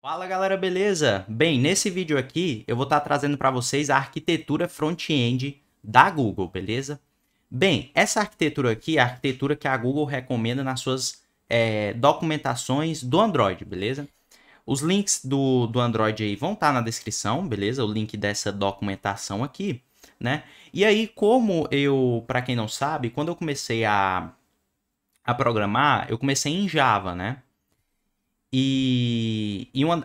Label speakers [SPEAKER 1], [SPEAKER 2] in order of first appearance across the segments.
[SPEAKER 1] Fala galera, beleza? Bem, nesse vídeo aqui eu vou estar trazendo para vocês a arquitetura front-end da Google, beleza? Bem, essa arquitetura aqui é a arquitetura que a Google recomenda nas suas documentações do Android, beleza? Os links do Android aí vão estar na descrição, beleza? O link dessa documentação aqui, né? E aí, para quem não sabe, quando eu comecei a programar, eu comecei em Java, né?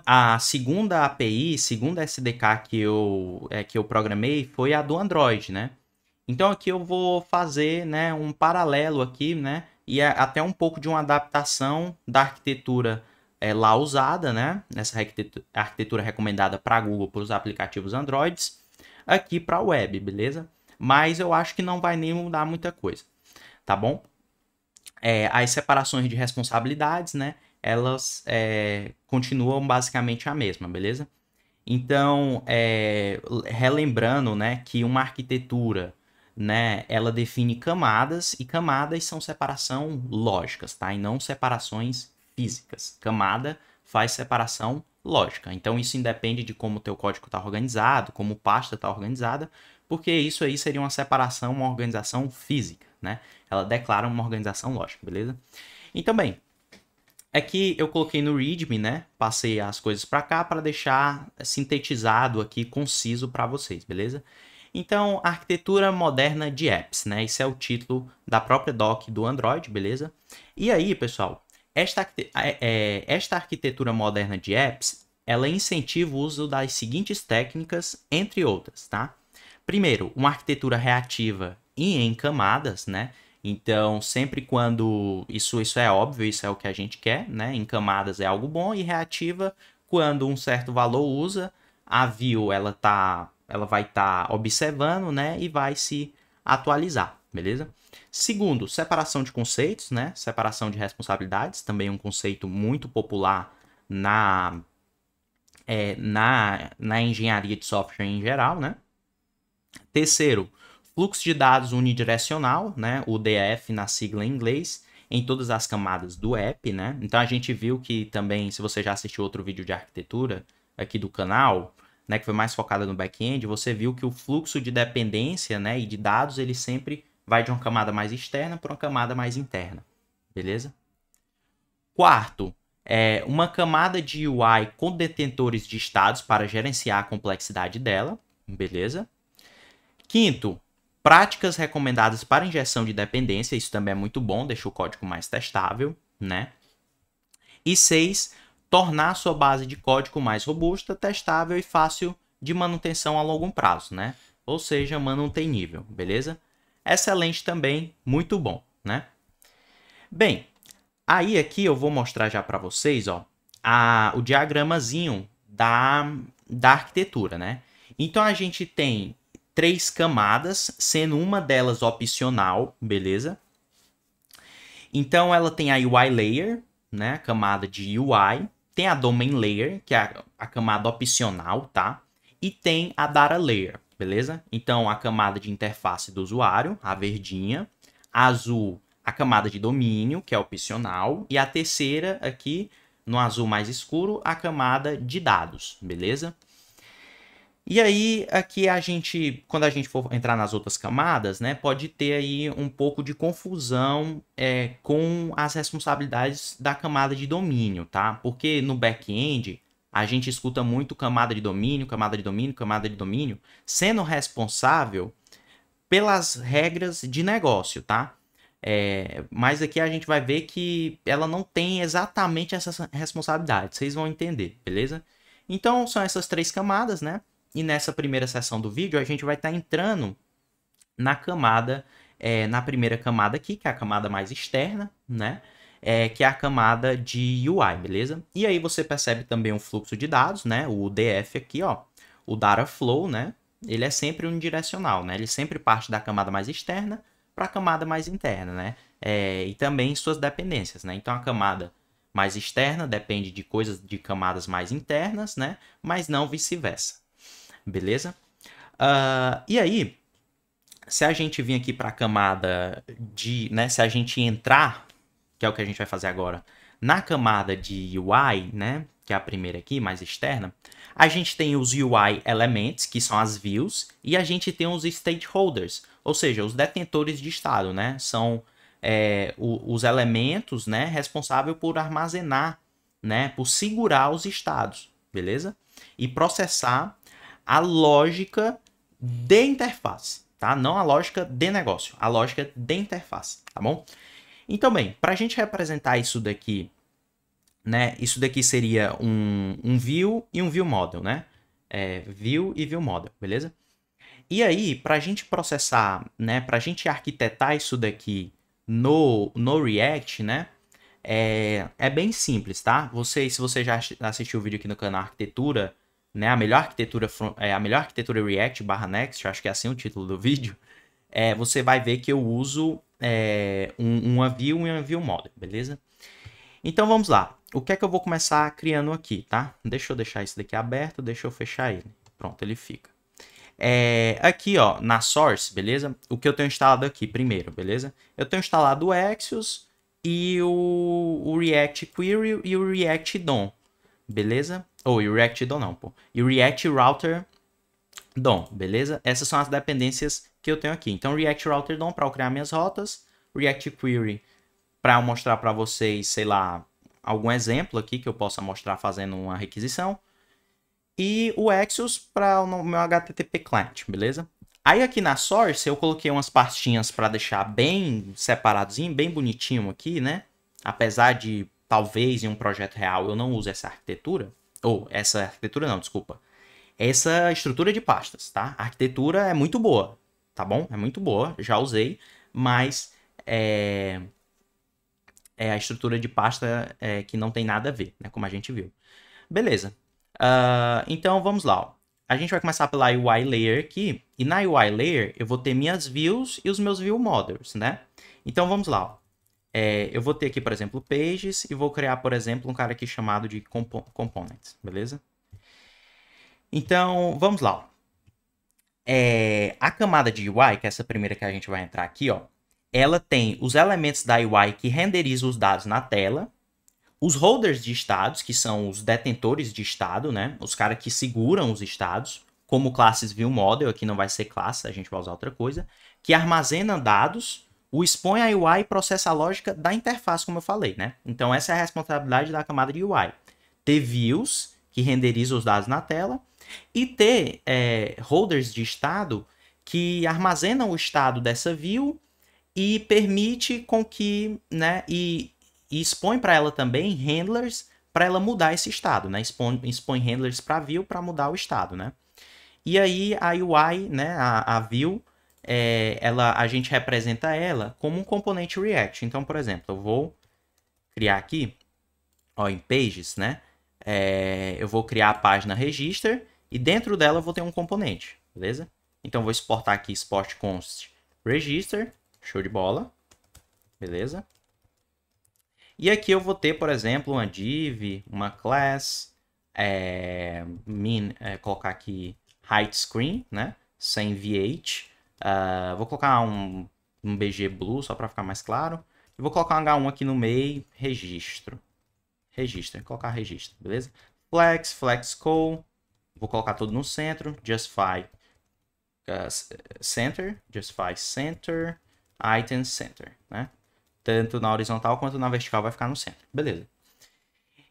[SPEAKER 1] A segunda API, segunda SDK que eu programei foi a do Android, né? Então aqui eu vou fazer, né, um paralelo aqui, né? E até um pouco de uma adaptação da arquitetura lá usada, né? Nessa arquitetura recomendada para Google para os aplicativos Androids, aqui para a web, beleza? Mas eu acho que não vai nem mudar muita coisa, tá bom? As separações de responsabilidades, né? Elas continuam basicamente a mesma, beleza? Então, relembrando, né, que uma arquitetura, né, ela define camadas e camadas são separação lógicas, tá? E não separações físicas. Camada faz separação lógica. Então, isso independe de como o teu código está organizado, como pasta está organizada, porque isso aí seria uma separação, uma organização física, né? Ela declara uma organização lógica, beleza? Então, bem, aqui eu coloquei no README, né? Passei as coisas para cá para deixar sintetizado aqui, conciso para vocês, beleza? Então, arquitetura moderna de apps, né? Esse é o título da própria doc do Android, beleza? E aí, pessoal, esta arquitetura moderna de apps, ela incentiva o uso das seguintes técnicas, entre outras, tá? Primeiro, uma arquitetura reativa e em camadas, né? Então, sempre quando isso é óbvio, isso é o que a gente quer, né? Em camadas é algo bom e reativa quando um certo valor usa, a view ela vai estar observando, né? E vai se atualizar, beleza? Segundo, separação de conceitos, né? Separação de responsabilidades, também um conceito muito popular na, na engenharia de software em geral, né? Terceiro, fluxo de dados unidirecional, né? O DF na sigla em inglês, em todas as camadas do app, né? Então a gente viu que também, se você já assistiu outro vídeo de arquitetura aqui do canal, né, que foi mais focada no back-end, você viu que o fluxo de dependência, né, e de dados, ele sempre vai de uma camada mais externa para uma camada mais interna, beleza? Quarto, uma camada de UI com detentores de estados para gerenciar a complexidade dela, beleza? Quinto, práticas recomendadas para injeção de dependência, isso também é muito bom, deixa o código mais testável, né? E seis, tornar sua base de código mais robusta, testável e fácil de manutenção a longo prazo, né? Ou seja, manutenível, beleza? Excelente também, muito bom, né? Bem, aí aqui eu vou mostrar já para vocês, ó, o diagramazinho da arquitetura, né? Então a gente tem três camadas, sendo uma delas opcional, beleza? Então ela tem a UI Layer, né? A camada de UI. Tem a Domain Layer, que é a camada opcional, tá? E tem a Data Layer, beleza? Então a camada de interface do usuário, a verdinha. A azul, a camada de domínio, que é opcional. E a terceira aqui, no azul mais escuro, a camada de dados, beleza? E aí, aqui quando a gente for entrar nas outras camadas, né, pode ter aí um pouco de confusão com as responsabilidades da camada de domínio, tá? Porque no back-end, a gente escuta muito camada de domínio, camada de domínio, camada de domínio, sendo responsável pelas regras de negócio, tá? Mas aqui a gente vai ver que ela não tem exatamente essa responsabilidade, vocês vão entender, beleza? Então, são essas três camadas, né? E nessa primeira sessão do vídeo, a gente vai estar entrando na camada, na primeira camada aqui, que é a camada mais externa, né? Que é a camada de UI, beleza? E aí você percebe também um fluxo de dados, né? O DF aqui, ó, o Data Flow, né? Ele é sempre unidirecional, né? Ele sempre parte da camada mais externa para a camada mais interna, né? E também suas dependências, né? Então a camada mais externa depende de coisas de camadas mais internas, né? Mas não vice-versa, beleza? E aí, se a gente vir aqui para a camada de, né, se a gente entrar, que é o que a gente vai fazer agora, Na camada de UI, né, que é a primeira aqui, mais externa, a gente tem os UI Elements, que são as views, e a gente tem os Stakeholders, ou seja, os detentores de estado, né? São os elementos, né, responsáveis por armazenar, né, por segurar os estados, beleza? E processar a lógica de interface, tá? Não a lógica de negócio, a lógica de interface, tá bom? Então, bem, para a gente representar isso daqui, né? Isso daqui seria um view e um view model, né? View e view model, beleza? E aí, para a gente processar, né? Para a gente arquitetar isso daqui no React, né? É bem simples, tá? Se você já assistiu o vídeo aqui no canal Arquitetura, né? A melhor arquitetura React/Next, acho que é assim o título do vídeo. Você vai ver que eu uso uma view e uma view model, beleza? Então vamos lá. O que é que eu vou começar criando aqui, tá? Deixa eu deixar isso daqui aberto, deixa eu fechar ele. Pronto, ele fica. Aqui, ó, na source, beleza? O que eu tenho instalado aqui primeiro, beleza? Eu tenho instalado o Axios e o React Query e o React DOM, beleza? Ou o React DOM não, pô. E o React Router DOM, beleza? Essas são as dependências que eu tenho aqui. Então, React Router DOM para eu criar minhas rotas, React Query para eu mostrar para vocês, sei lá, algum exemplo aqui que eu possa mostrar fazendo uma requisição. E o Axios para o meu HTTP client, beleza? Aí aqui na source eu coloquei umas pastinhas para deixar bem separadinho, bem bonitinho aqui, né? Apesar de talvez em um projeto real eu não use essa arquitetura, ou essa arquitetura não, desculpa. Essa estrutura de pastas, tá? A arquitetura é muito boa, tá bom? É muito boa, já usei, mas a estrutura de pasta que não tem nada a ver, né? Como a gente viu. Beleza. Então vamos lá. Ó. A gente vai começar pela UI Layer aqui. E na UI Layer eu vou ter minhas views e os meus view models, né? Então vamos lá. Ó. Eu vou ter aqui, por exemplo, pages e vou criar, por exemplo, um cara aqui chamado de components, beleza? Então vamos lá. Ó. A camada de UI, que é essa primeira que a gente vai entrar aqui, ó, ela tem os elementos da UI que renderizam os dados na tela, os holders de estados, que são os detentores de estado, né? Os caras que seguram os estados, como classes viewModel, aqui não vai ser classe, a gente vai usar outra coisa, que armazena dados, o expõe a UI e processa a lógica da interface, como eu falei, né? Então essa é a responsabilidade da camada de UI. Ter views, que renderizam os dados na tela, e ter holders de estado que armazenam o estado dessa view e permite com que, né, e expõe para ela também handlers para ela mudar esse estado, né? Expõe handlers para view para mudar o estado, né? E aí a UI, né, a view, a gente representa ela como um componente React. Então, por exemplo, eu vou criar aqui, ó, em pages, né? Eu vou criar a página register e dentro dela eu vou ter um componente, beleza? Então vou exportar aqui export const register, show de bola, beleza? E aqui eu vou ter, por exemplo, uma div, uma class, colocar aqui height screen, né? Sem v8. Vou colocar um BG blue só para ficar mais claro. E vou colocar um H1 aqui no meio, registro. Register, colocar registro, beleza? Flex call, vou colocar tudo no centro, justify center, item center, né? Tanto na horizontal quanto na vertical vai ficar no centro, beleza?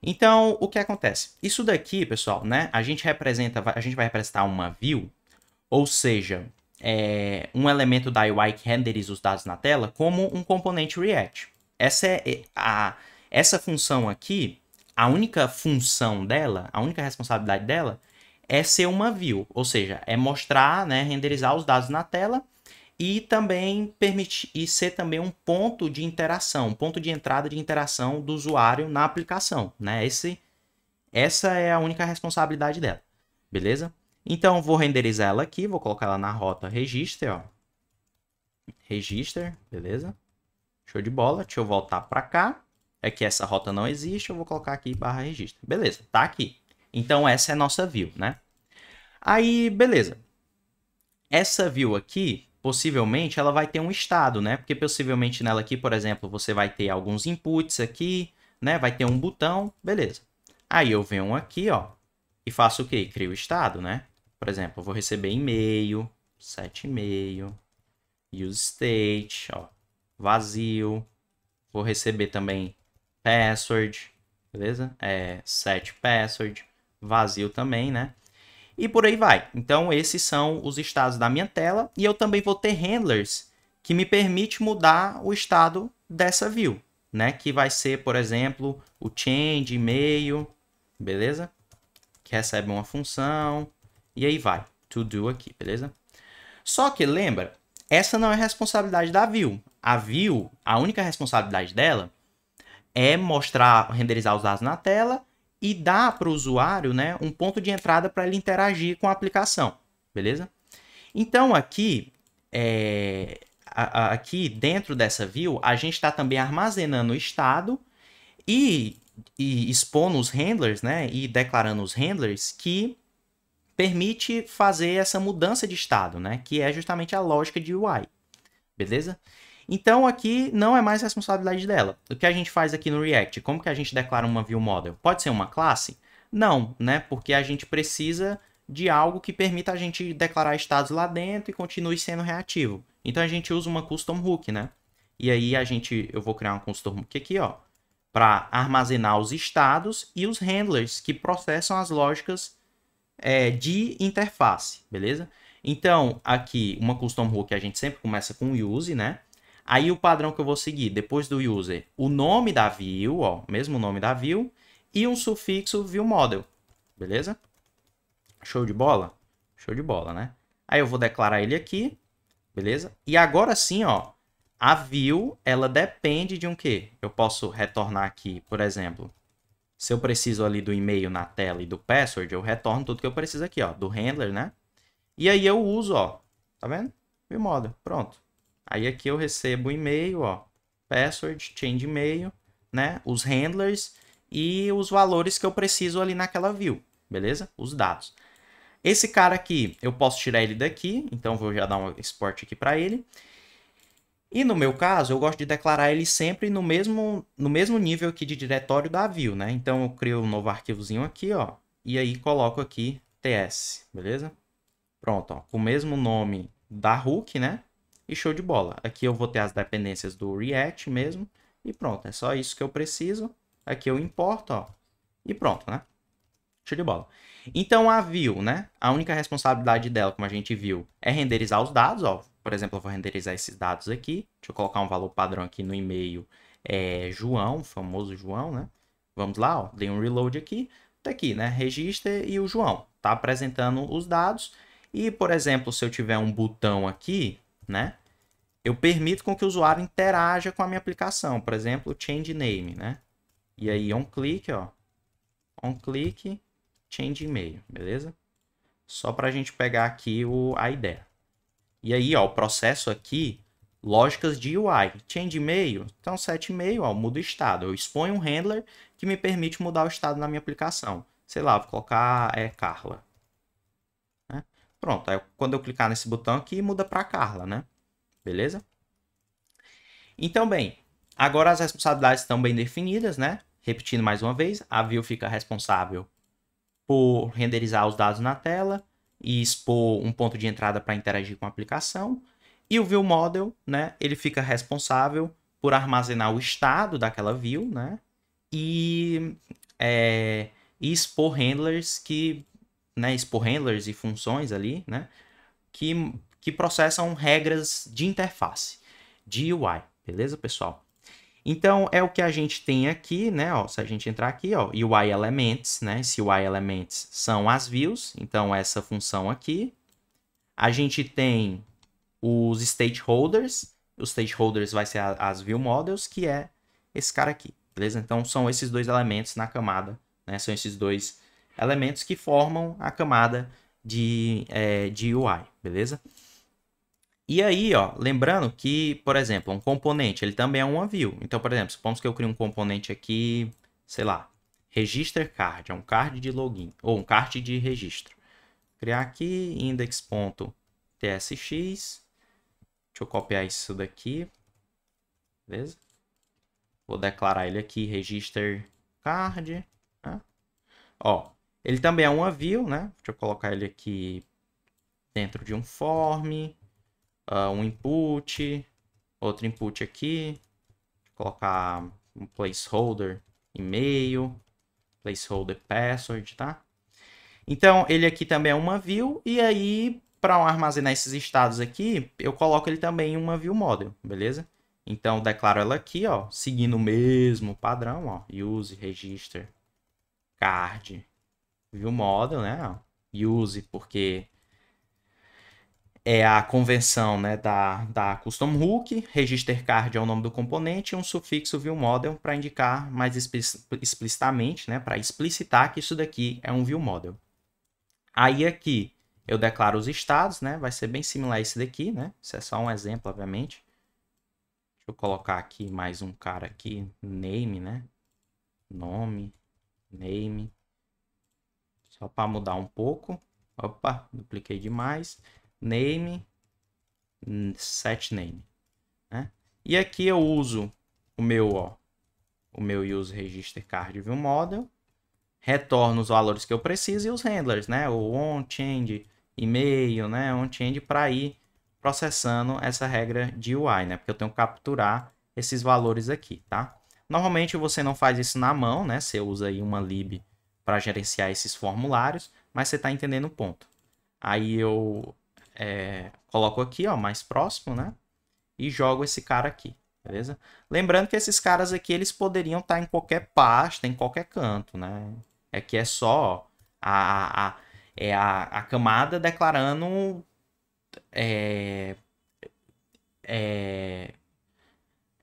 [SPEAKER 1] Então, o que acontece? Isso daqui, pessoal, né? A gente vai representar uma view, ou seja, um elemento da UI que renderiza os dados na tela como um componente React. Essa função aqui, a única função dela, a única responsabilidade dela é ser uma view, ou seja, é mostrar, né, renderizar os dados na tela e também permitir e ser também um ponto de interação, um ponto de entrada de interação do usuário na aplicação, né? Essa é a única responsabilidade dela, beleza? Então vou renderizar ela aqui, vou colocar ela na rota register, ó. Register, beleza? Show de bola. Deixa eu voltar para cá. É que essa rota não existe, eu vou colocar aqui /register. Beleza, tá aqui. Então essa é a nossa view, né? Aí, beleza. Essa view aqui, possivelmente, ela vai ter um estado, né? Porque possivelmente nela aqui, por exemplo, você vai ter alguns inputs aqui, né? Vai ter um botão, beleza. Aí eu venho aqui, ó, e faço o quê? Crio o estado, né? Por exemplo, eu vou receber e-mail, set e-mail, use state, ó, vazio. Vou receber também password, beleza? Set password, vazio também, né? E por aí vai. Então, esses são os estados da minha tela. E eu também vou ter handlers que me permite mudar o estado dessa view, né? Que vai ser, por exemplo, o change, e-mail, beleza? Que recebe uma função. E aí vai. To do aqui, beleza? Só que lembra, essa não é responsabilidade da view. A view, a única responsabilidade dela é mostrar, renderizar os dados na tela e dar para o usuário, né, um ponto de entrada para ele interagir com a aplicação, beleza? Então aqui, aqui dentro dessa view, a gente está também armazenando o estado e expondo os handlers, né, e declarando os handlers que permite fazer essa mudança de estado, né, que é justamente a lógica de UI, beleza? Então aqui não é mais responsabilidade dela. O que a gente faz aqui no React? Como que a gente declara uma view model? Pode ser uma classe? Não, né? Porque a gente precisa de algo que permita a gente declarar estados lá dentro e continue sendo reativo. Então a gente usa uma custom hook, né? E aí eu vou criar uma custom hook aqui, ó, para armazenar os estados e os handlers que processam as lógicas de interface, beleza? Então aqui uma custom hook a gente sempre começa com use, né? Aí o padrão que eu vou seguir, depois do user, o nome da view, ó, mesmo nome da view, e um sufixo viewModel, beleza? Show de bola? Show de bola, né? Aí eu vou declarar ele aqui, beleza? E agora sim, ó, a view, ela depende de um quê? Eu posso retornar aqui, por exemplo, se eu preciso ali do e-mail na tela e do password, eu retorno tudo que eu preciso aqui, ó, do handler, né? E aí eu uso, ó, tá vendo? ViewModel, pronto. Aí aqui eu recebo o e-mail, ó, password, change e-mail, né? Os handlers e os valores que eu preciso ali naquela view, beleza? Os dados. Esse cara aqui, eu posso tirar ele daqui, então vou já dar um export aqui para ele. E no meu caso, eu gosto de declarar ele sempre no mesmo nível aqui de diretório da view, né? Então eu crio um novo arquivozinho aqui, ó, e aí coloco aqui ts, beleza? Pronto, ó, com o mesmo nome da hook, né? E show de bola. Aqui eu vou ter as dependências do React mesmo. E pronto, é só isso que eu preciso. Aqui eu importo, ó. E pronto, né? Show de bola. Então a view, né? A única responsabilidade dela, como a gente viu, é renderizar os dados, ó. Por exemplo, eu vou renderizar esses dados aqui. Deixa eu colocar um valor padrão aqui no e-mail. João, o famoso João, né? Vamos lá, ó. Dei um reload aqui. Tá aqui, né? Register e o João. Tá apresentando os dados. E, por exemplo, se eu tiver um botão aqui, né? Eu permito com que o usuário interaja com a minha aplicação. Por exemplo, change name, né? E aí, on click, ó. On click, change e-mail, beleza? Só para a gente pegar aqui a ideia. E aí, ó, o processo aqui, lógicas de UI. Change e-mail, então set e-mail, ó, muda o estado. Eu exponho um handler que me permite mudar o estado na minha aplicação. Sei lá, vou colocar Carla. Né? Pronto, aí quando eu clicar nesse botão aqui, muda para Carla, né? Beleza? Então, bem, agora as responsabilidades estão bem definidas, né? Repetindo mais uma vez, a view fica responsável por renderizar os dados na tela e expor um ponto de entrada para interagir com a aplicação. E o ViewModel, né, ele fica responsável por armazenar o estado daquela view, né, e expor handlers expor handlers e funções ali, né, que processam regras de interface, de UI, beleza, pessoal? Então, é o que a gente tem aqui, né? Ó, se a gente entrar aqui, ó, UI Elements, né? Esse UI Elements são as views, então essa função aqui. A gente tem os stakeholders, os stakeholders vai ser as view models, que é esse cara aqui, beleza? Então, são esses dois elementos na camada, né? São esses dois elementos que formam a camada de UI, beleza? E aí, ó, lembrando que, por exemplo, um componente, ele também é uma view. Então, por exemplo, supomos que eu crio um componente aqui, sei lá, register card, é um card de login, ou um card de registro. Criar aqui index.tsx. Deixa eu copiar isso daqui. Beleza? Vou declarar ele aqui, register card, né? Ó, ele também é uma view, né? Deixa eu colocar ele aqui dentro de um form, um input, outro input aqui, vou colocar um placeholder e-mail, placeholder password, tá? Então, ele aqui também é uma view, e aí, para armazenar esses estados aqui, eu coloco ele também em uma view model, beleza? Então, declaro ela aqui, ó, seguindo o mesmo padrão, ó, use register card view model, né? Use porque é a convenção, né, da custom hook, register card é o nome do componente e um sufixo view model para indicar mais explicitamente, né, para explicitar que isso daqui é um view model. Aí aqui eu declaro os estados, né? Vai ser bem similar a esse daqui, né? Isso é só um exemplo, obviamente. Deixa eu colocar aqui mais um cara aqui, name, né? Nome, name. Só para mudar um pouco. Opa, dupliquei demais. Name, set name, né? E aqui eu uso o meu use register card view model. Retorno os valores que eu preciso e os handlers, né? O onChange, e-mail, né? OnChange para ir processando essa regra de UI, né? Porque eu tenho que capturar esses valores aqui, tá? Normalmente você não faz isso na mão, né? Você usa aí uma lib para gerenciar esses formulários, mas você está entendendo o ponto. Aí eu coloco aqui, ó, mais próximo, né? E jogo esse cara aqui, beleza? Lembrando que esses caras aqui, eles poderiam estar em qualquer pasta, em qualquer canto, né? É que é só a camada declarando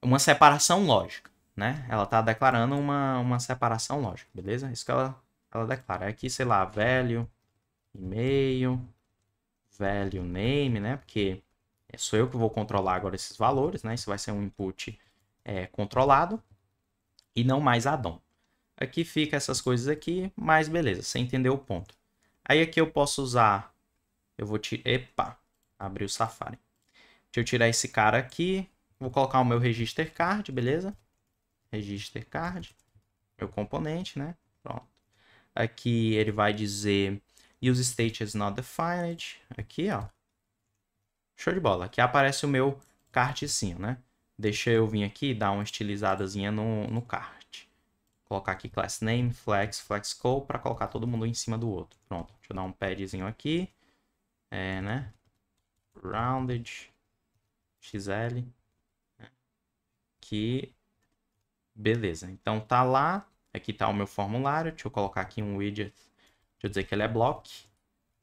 [SPEAKER 1] uma separação lógica, né? Ela está declarando uma separação lógica, beleza? Isso que ela declara. Aqui, sei lá, value, e-mail, value name, né? Porque sou eu que vou controlar agora esses valores, né? Isso vai ser um input controlado e não mais addon. Aqui fica essas coisas aqui, mas beleza, você entendeu o ponto. Aí aqui eu posso usar, eu vou tirar, epa, abrir o Safari. Deixa eu tirar esse cara aqui, vou colocar o meu register card, beleza? Register card, meu componente, né? Pronto. Aqui ele vai dizer use state is not defined, aqui ó. Show de bola, aqui aparece o meu cardzinho, né? Deixa eu vir aqui e dar uma estilizadazinha no card. Colocar aqui class name, flex, flexco, para colocar todo mundo em cima do outro. Pronto, deixa eu dar um padzinho aqui. Né? Rounded, XL. Aqui. Beleza, então tá lá. Aqui tá o meu formulário. Deixa eu colocar aqui um widget. Deixa eu dizer que ele é block.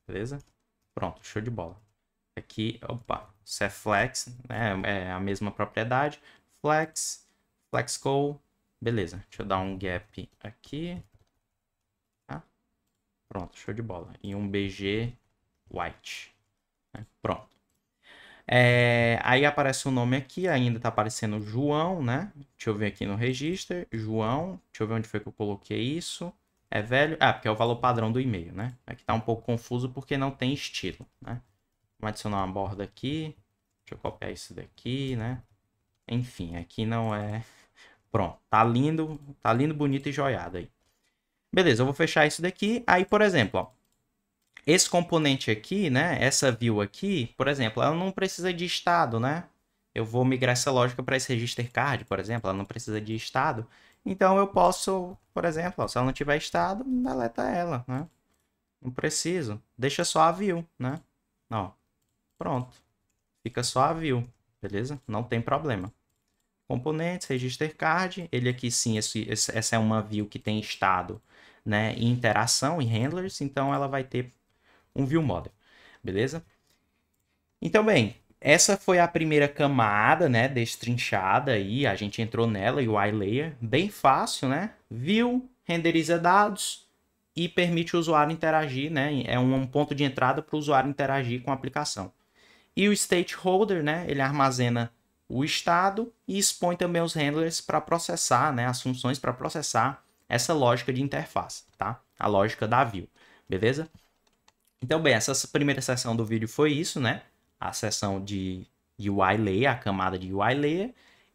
[SPEAKER 1] Beleza? Pronto, show de bola. Aqui, opa, isso é flex, né? É a mesma propriedade. Flex, flexco. Beleza, deixa eu dar um gap aqui. Tá? Pronto, show de bola. E um BG white. Né? Pronto. Aí aparece o nome aqui, ainda tá aparecendo João, né? Deixa eu ver aqui no register. João, deixa eu ver onde foi que eu coloquei isso. É velho? Ah, porque é o valor padrão do e-mail, né? Aqui tá um pouco confuso porque não tem estilo, né? Vamos adicionar uma borda aqui. Deixa eu copiar isso daqui, né? Enfim, aqui não é... Pronto, tá lindo, bonito e joiado aí. Beleza, eu vou fechar isso daqui. Aí, por exemplo, ó, esse componente aqui, né, essa view aqui, por exemplo, ela não precisa de estado, né? Eu vou migrar essa lógica para esse register card, por exemplo, ela não precisa de estado. Então, eu posso, por exemplo, ó, se ela não tiver estado, deleta ela, né? Não preciso. Deixa só a view, né? Ó, pronto. Fica só a view, beleza? Não tem problema. Componentes, register card, ele aqui sim, essa é uma view que tem estado, né, e interação, e handlers, então ela vai ter um view model, beleza? Então, bem, essa foi a primeira camada, né, destrinchada aí, a gente entrou nela, UI layer, bem fácil, né? View, renderiza dados e permite o usuário interagir, né? É um ponto de entrada para o usuário interagir com a aplicação. E o stakeholder, né, ele armazena o estado e expõe também os handlers para processar, né, as funções para processar essa lógica de interface, tá? A lógica da view, beleza? Então, bem, essa primeira seção do vídeo foi isso, né? A seção de UI layer, a camada de UI layer.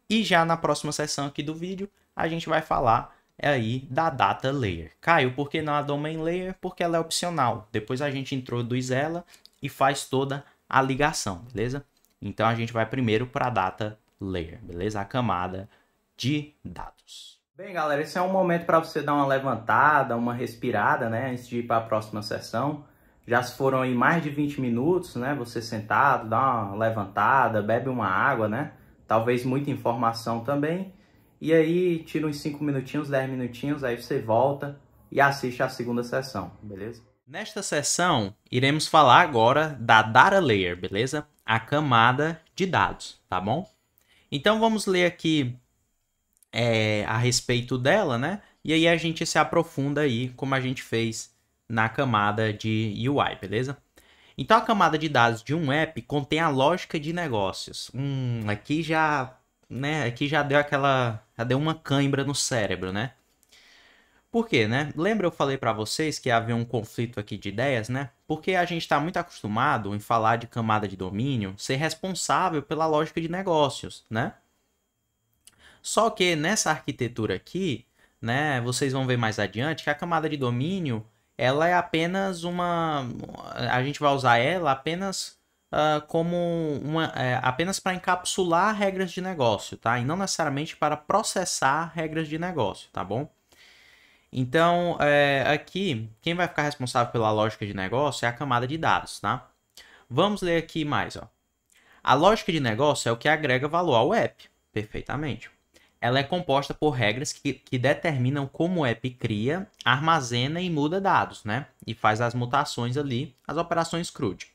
[SPEAKER 1] E já na próxima seção aqui do vídeo, a gente vai falar aí da Data Layer. Caio, por que não a Domain Layer? Porque ela é opcional. Depois a gente introduz ela e faz toda a ligação, beleza? Então a gente vai primeiro para a Data Layer, beleza? A camada de dados. Bem, galera, esse é um momento para você dar uma levantada, uma respirada, né? Antes de ir para a próxima sessão. Já se foram aí mais de 20 minutos, né? Você sentado, dá uma levantada, bebe uma água, né? Talvez muita informação também. E aí, tira uns 5 minutinhos, 10 minutinhos, aí você volta e assiste a segunda sessão, beleza? Nesta sessão, iremos falar agora da Data Layer, beleza? A camada de dados, tá bom? Então, vamos ler aqui a respeito dela, né? E aí a gente se aprofunda aí, como a gente fez na camada de UI, beleza? Então, a camada de dados de um app contém a lógica de negócios. Aqui já, né? Aqui já deu já deu uma cãibra no cérebro, né? Por quê, né? Lembra eu falei para vocês que havia um conflito aqui de ideias, né? Porque a gente está muito acostumado em falar de camada de domínio ser responsável pela lógica de negócios, né? Só que nessa arquitetura aqui, né, vocês vão ver mais adiante que a camada de domínio, ela é apenas a gente vai usar ela apenas como apenas para encapsular regras de negócio, tá? E não necessariamente para processar regras de negócio, tá bom? Então, aqui, quem vai ficar responsável pela lógica de negócio é a camada de dados, tá? Vamos ler aqui mais, ó. A lógica de negócio é o que agrega valor ao app, perfeitamente. Ela é composta por regras que determinam como o app cria, armazena e muda dados, né? E faz as mutações ali, as operações CRUD.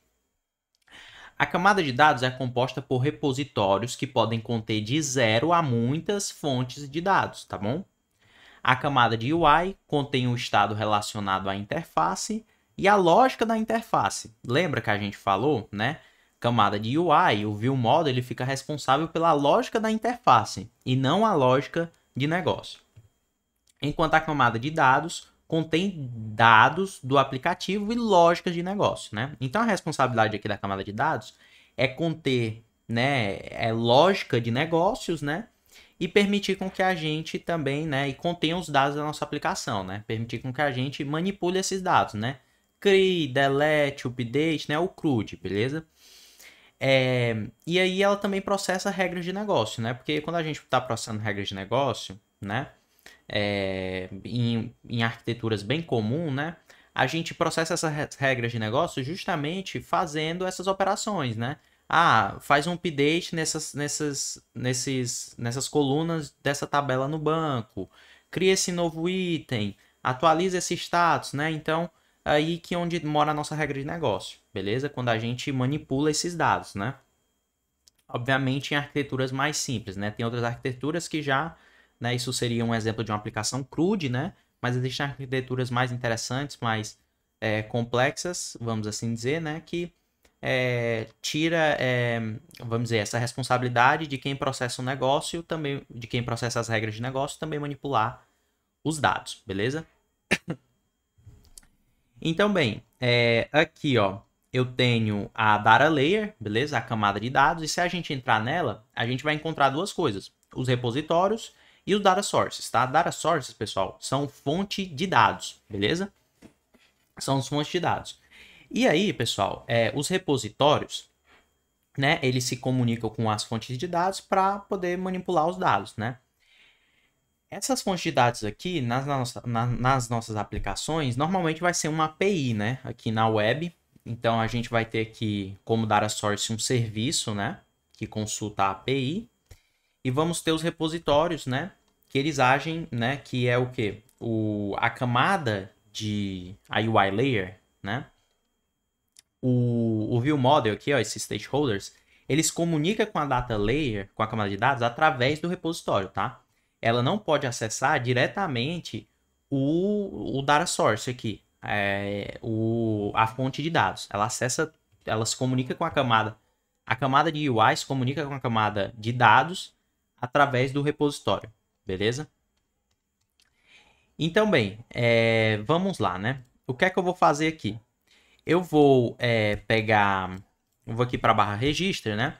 [SPEAKER 1] A camada de dados é composta por repositórios que podem conter de 0 a muitas fontes de dados, tá bom? A camada de UI contém o estado relacionado à interface e a lógica da interface. Lembra que a gente falou, né? Camada de UI, o ViewModel, ele fica responsável pela lógica da interface e não a lógica de negócio. Enquanto a camada de dados contém dados do aplicativo e lógicas de negócio, né? Então a responsabilidade aqui da camada de dados é conter, né, lógica de negócios, né? E permitir com que a gente também, né, e contenha os dados da nossa aplicação, né? Permitir com que a gente manipule esses dados, né? Crie, delete, update, né? O CRUD, beleza? E aí ela também processa regras de negócio, né? Porque quando a gente está processando regras de negócio, né? Em arquiteturas bem comum, né? A gente processa essas regras de negócio justamente fazendo essas operações, né? Faz um update nessas colunas dessa tabela no banco, cria esse novo item, atualiza esse status, né? Então, aí que é onde mora a nossa regra de negócio, beleza? Quando a gente manipula esses dados, né? Obviamente em arquiteturas mais simples, né? Tem outras arquiteturas que já, né? Isso seria um exemplo de uma aplicação CRUD, né? Mas existem arquiteturas mais interessantes, mais complexas, vamos assim dizer, né? Que tira, vamos dizer, essa responsabilidade de quem processa o negócio, também de quem processa as regras de negócio, também manipular os dados, beleza? Então, bem, aqui, ó, eu tenho a Data Layer, beleza? A camada de dados, e se a gente entrar nela, a gente vai encontrar duas coisas, os repositórios e os Data Sources, tá? Data Sources, pessoal, são fonte de dados, beleza? São as fontes de dados. E aí, pessoal, os repositórios, né, eles se comunicam com as fontes de dados para poder manipular os dados, né? Essas fontes de dados aqui, nas nossas aplicações, normalmente vai ser uma API, né? Aqui na web. Então, a gente vai ter aqui, como Data Source, um serviço, né? Que consulta a API. E vamos ter os repositórios, né? Que eles agem, né? Que é o quê? A camada de a UI Layer, né? O ViewModel aqui, ó, esses stakeholders, eles comunicam com a Data Layer, com a camada de dados, através do repositório, tá? Ela não pode acessar diretamente o Data Source aqui, a fonte de dados. Ela se comunica com a camada de UI se comunica com a camada de dados através do repositório, beleza? Então, bem, vamos lá, né? O que é que eu vou fazer aqui? Eu vou eu vou aqui para a barra register, né?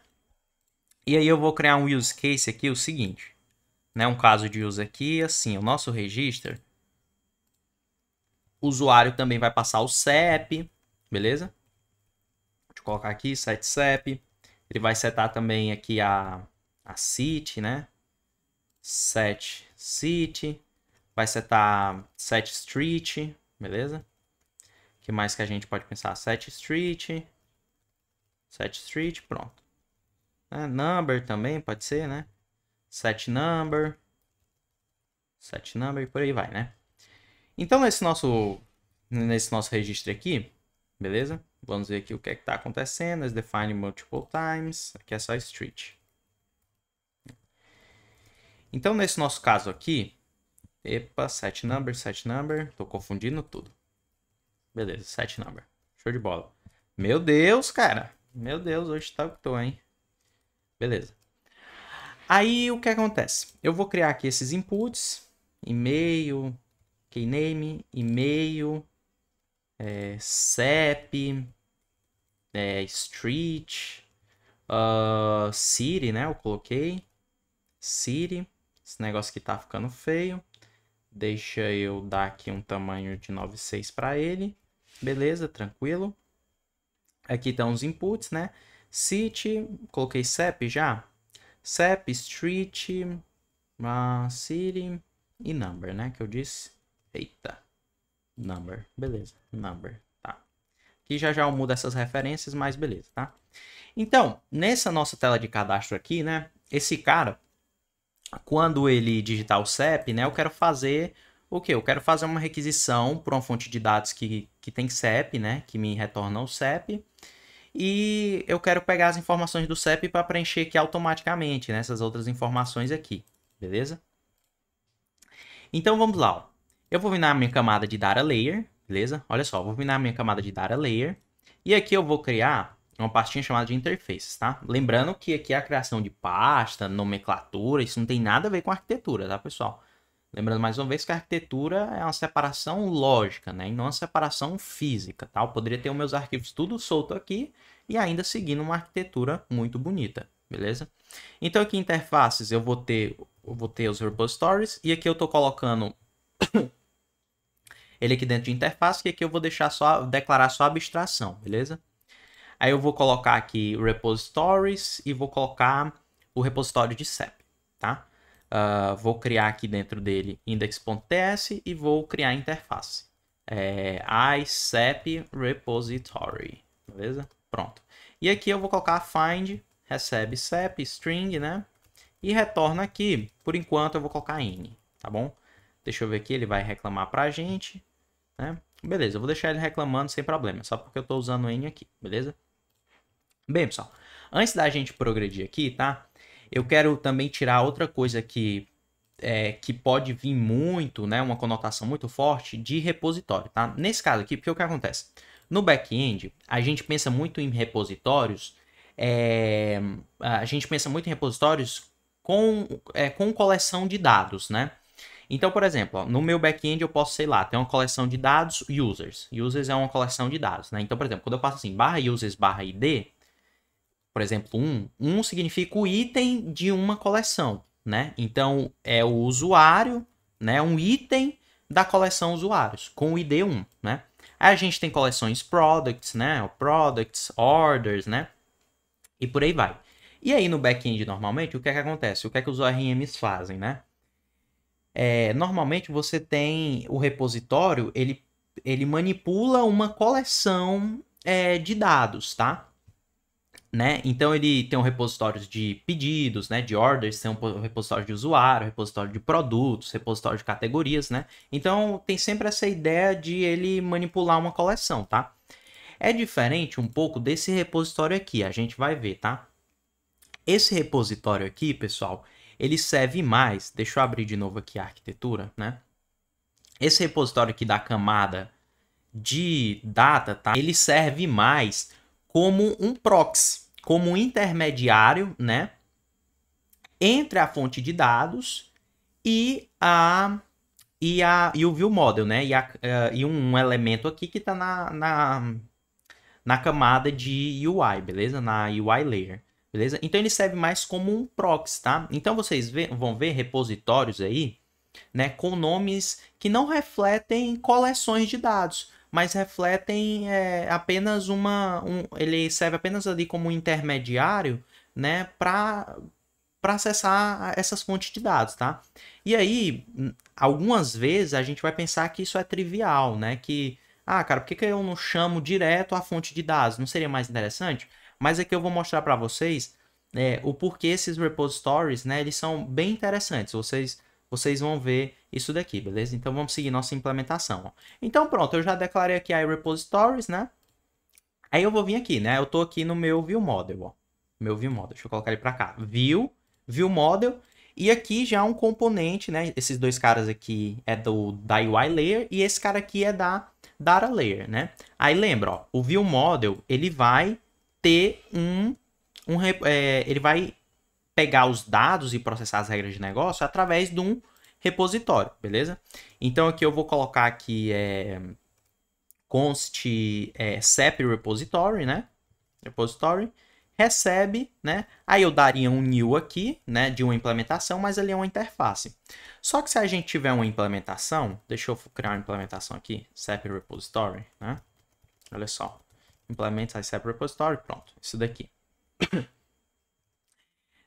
[SPEAKER 1] E aí eu vou criar um use case aqui, o seguinte, né, um caso de uso aqui, assim, o nosso register, o usuário também vai passar o CEP, beleza? Deixa eu colocar aqui, set CEP. Ele vai setar também aqui a city, né? Set city. Vai setar set street, beleza? O que mais que a gente pode pensar? Set street. Set street, pronto. Number também pode ser, né? Set number. Set number e por aí vai, né? Então, nesse nosso registro aqui, beleza? Vamos ver aqui o que é que está acontecendo. Is define multiple times. Aqui é só street. Então, nesse nosso caso aqui, epa, set number. Tô confundindo tudo. Beleza, set number. Show de bola. Meu Deus, cara. Meu Deus, hoje tá o que tô, hein? Beleza. Aí, o que acontece? Eu vou criar aqui esses inputs. E-mail, keyname, e-mail, CEP, street, city, né? Eu coloquei. City. Esse negócio aqui tá ficando feio. Deixa eu dar aqui um tamanho de 9,6 para ele. Beleza, tranquilo. Aqui estão os inputs, né? City, coloquei CEP já. CEP, street, city e number, né? Que eu disse. Eita. Number, beleza. Number, tá. Aqui já eu mudo essas referências, mas beleza, tá? Então, nessa nossa tela de cadastro aqui, né? Esse cara, quando ele digitar o CEP, né? Eu quero fazer o quê? Eu quero fazer uma requisição por uma fonte de dados que tem CEP, né? Que me retorna o CEP. E eu quero pegar as informações do CEP para preencher aqui automaticamente, né? Essas outras informações aqui, beleza? Então, vamos lá, ó. Eu vou vir na minha camada de Data Layer, beleza? Olha só, vou vir na minha camada de Data Layer. E aqui eu vou criar uma pastinha chamada de interfaces, tá? Lembrando que aqui a criação de pasta, nomenclatura, isso não tem nada a ver com arquitetura, tá, pessoal? Lembrando mais uma vez que a arquitetura é uma separação lógica, né? E não uma separação física, tá? Eu poderia ter os meus arquivos tudo solto aqui e ainda seguindo uma arquitetura muito bonita, beleza? Então aqui em interfaces eu vou ter os repositories e aqui eu estou colocando ele aqui dentro de interface e aqui eu vou declarar só abstração, beleza? Aí eu vou colocar aqui repositories e vou colocar o repositório de CEP, tá? Vou criar aqui dentro dele index.ts e vou criar a interface. ICEP repository, beleza? Pronto. E aqui eu vou colocar find, recebe CEP, string, né? E retorna aqui, por enquanto eu vou colocar n, tá bom? Deixa eu ver aqui, ele vai reclamar pra gente, né? Beleza, eu vou deixar ele reclamando sem problema, só porque eu tô usando n aqui, beleza? Bem, pessoal, antes da gente progredir aqui, tá? Eu quero também tirar outra coisa que pode vir muito, né? Uma conotação muito forte de repositório, tá? Nesse caso aqui, porque o que acontece? No back-end, a gente pensa muito em repositórios, com coleção de dados, né? Então, por exemplo, ó, no meu back-end eu posso, sei lá, ter uma coleção de dados users. Users é uma coleção de dados, né? Então, por exemplo, quando eu passo assim, /users /id, por exemplo, um significa o item de uma coleção, né? Então, é o usuário, né? Um item da coleção usuários, com o ID 1, né? Aí a gente tem coleções products, né? Products, orders, né? E por aí vai. E aí no back-end, normalmente, o que é que acontece? O que é que os ORMs fazem, né? Normalmente você tem o repositório, ele manipula uma coleção de dados, tá? Né? Então ele tem um repositório de pedidos, né? De orders, tem um repositório de usuário, repositório de produtos, repositório de categorias, né? Então tem sempre essa ideia de ele manipular uma coleção, tá? É diferente um pouco desse repositório aqui, a gente vai ver, tá? Esse repositório aqui, pessoal, ele serve mais... Deixa eu abrir de novo aqui a arquitetura, né? Esse repositório aqui da camada de data, tá? Ele serve mais como um proxy, como um intermediário, né? Entre a fonte de dados e o view model, né? E um elemento aqui que está na camada de UI, beleza? Na UI layer. beleza? Então ele serve mais como um proxy, tá? Então vocês vão ver repositórios aí, né, com nomes que não refletem coleções de dados, mas refletem apenas ele serve apenas ali como um intermediário, né, para acessar essas fontes de dados, tá? E aí, algumas vezes a gente vai pensar que isso é trivial, né? Que, cara, por que eu não chamo direto a fonte de dados? Não seria mais interessante? Mas aqui eu vou mostrar para vocês o porquê esses repositories, né? Eles são bem interessantes. Vocês vão ver isso daqui, beleza? Então vamos seguir nossa implementação. Ó. Então pronto, eu já declarei aqui a repositories, né? Aí eu vou vir aqui, né? Eu tô aqui no meu view model, ó. Meu view model, deixa eu colocar ele para cá. View model, e aqui já um componente, né? Esses dois caras aqui é da UI layer e esse cara aqui é da data layer, né? Aí lembra, ó, o view model, ele vai ter ele vai pegar os dados e processar as regras de negócio através de um repositório, beleza? Então aqui eu vou colocar aqui const sep repository, né? Repository recebe, né? Aí eu daria um new aqui, né, de uma implementação, mas ali é uma interface. Só que se a gente tiver uma implementação, deixa eu criar uma implementação aqui, sep repository, né? Olha só, implementa sep repository, pronto, isso daqui.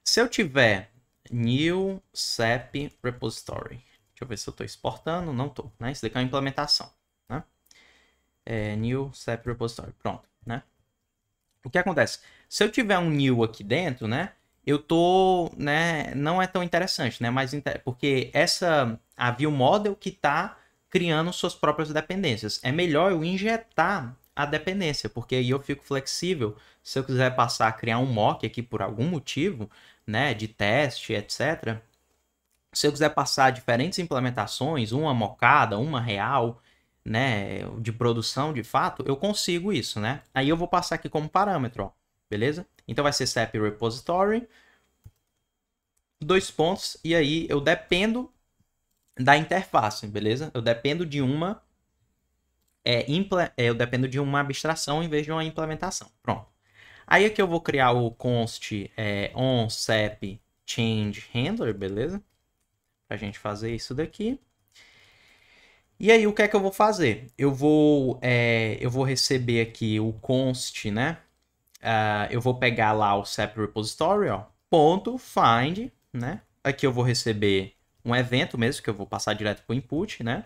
[SPEAKER 1] Se eu tiver new sep repository, deixa eu ver se eu estou exportando, não estou, né? Isso daqui é uma implementação, né? New sep repository, pronto, né? O que acontece? Se eu tiver um new aqui dentro, né? Eu tô, né? Não é tão interessante, né? Mas porque a view model que tá criando suas próprias dependências. É melhor eu injetar a dependência, porque aí eu fico flexível. Se eu quiser passar a criar um mock aqui por algum motivo, né? De teste, etc. Se eu quiser passar diferentes implementações, uma mockada, uma real, né, de produção de fato, eu consigo isso, né? Aí eu vou passar aqui como parâmetro, ó, beleza? Então vai ser sep repository, dois pontos, e aí eu dependo da interface, beleza? Eu dependo de uma eu dependo de uma abstração em vez de uma implementação. Pronto. Aí aqui eu vou criar o const on sep change handler, beleza? Pra gente fazer isso daqui. E aí, o que é que eu vou fazer? Eu vou receber aqui o const, né? Eu vou pegar lá o sep repository, ó, ponto find, né? Aqui eu vou receber um evento mesmo, que eu vou passar direto para o input, né?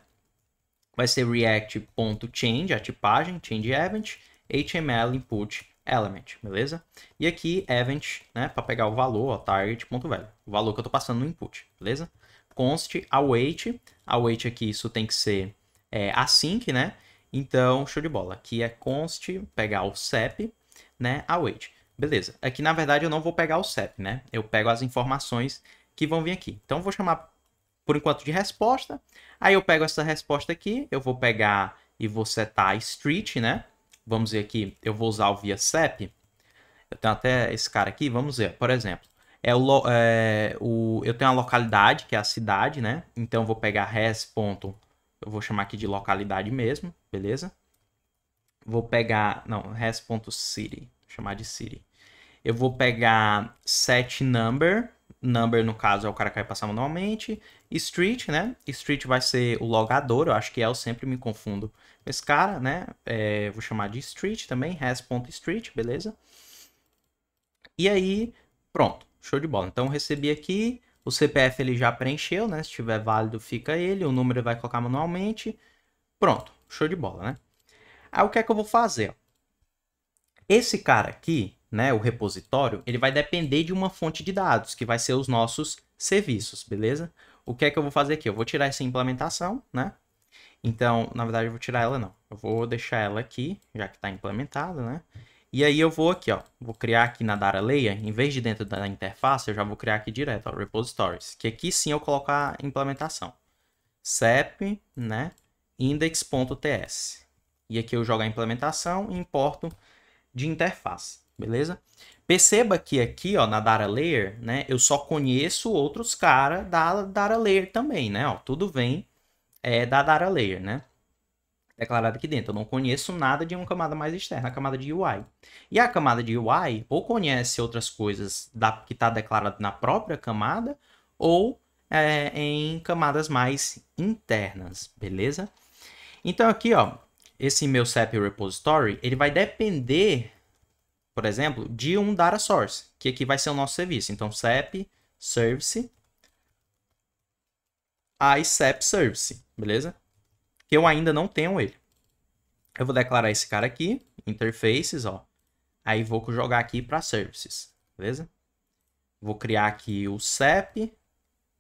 [SPEAKER 1] Vai ser react.change, a tipagem, change event, html input element, beleza? E aqui event, né? Para pegar o valor, ó, target.value, o valor que eu estou passando no input, beleza? Const await aqui, isso tem que ser async, né? Então, show de bola. Aqui é const, pegar o sep, né? Await. Beleza. Aqui, na verdade, eu não vou pegar o sep, né? Eu pego as informações que vão vir aqui. Então, eu vou chamar, por enquanto, de resposta. Aí, eu pego essa resposta aqui, eu vou pegar e vou setar street, né? Vamos ver aqui, eu vou usar o via sep. Eu tenho até esse cara aqui, vamos ver, por exemplo. Eu tenho a localidade, que é a cidade, né? Então, eu vou pegar res. Eu vou chamar aqui de localidade mesmo, beleza? Vou pegar, não, res.city, vou chamar de city. Eu vou pegar set number no caso é o cara que vai passar manualmente. Street, né? Street vai ser o logador, eu acho que eu sempre me confundo com esse cara, né? Vou chamar de street também, res.street, beleza? E aí, pronto. Show de bola. Então, eu recebi aqui, o CPF ele já preencheu, né? Se estiver válido, fica ele. O número ele vai colocar manualmente. Pronto. Show de bola, né? Aí, o que é que eu vou fazer? Esse cara aqui, né? O repositório, ele vai depender de uma fonte de dados, que vai ser os nossos serviços, beleza? O que é que eu vou fazer aqui? Eu vou tirar essa implementação, né? Então, na verdade, eu vou tirar ela não. Eu vou deixar ela aqui, já que está implementada, né? E aí eu vou aqui, ó, vou criar aqui na data layer, em vez de dentro da interface, eu já vou criar aqui direto, ó, repositories, que aqui sim eu colocar a implementação. sep, né, index.ts. E aqui eu jogo a implementação e importo de interface, beleza? Perceba que aqui, ó, na data layer, né, eu só conheço outros caras da data layer também, né, ó, tudo vem da data layer, né? declarado aqui dentro. Eu não conheço nada de uma camada mais externa, a camada de UI. E a camada de UI ou conhece outras coisas que está declarado na própria camada ou em camadas mais internas, beleza? Então aqui, ó, esse meu SAP Repository, ele vai depender, por exemplo, de um data source, que aqui vai ser o nosso serviço. Então, SAP Service, SAP Service, beleza? Que eu ainda não tenho ele. Eu vou declarar esse cara aqui, interfaces, ó. Aí vou jogar aqui para services, beleza? Vou criar aqui o SAP.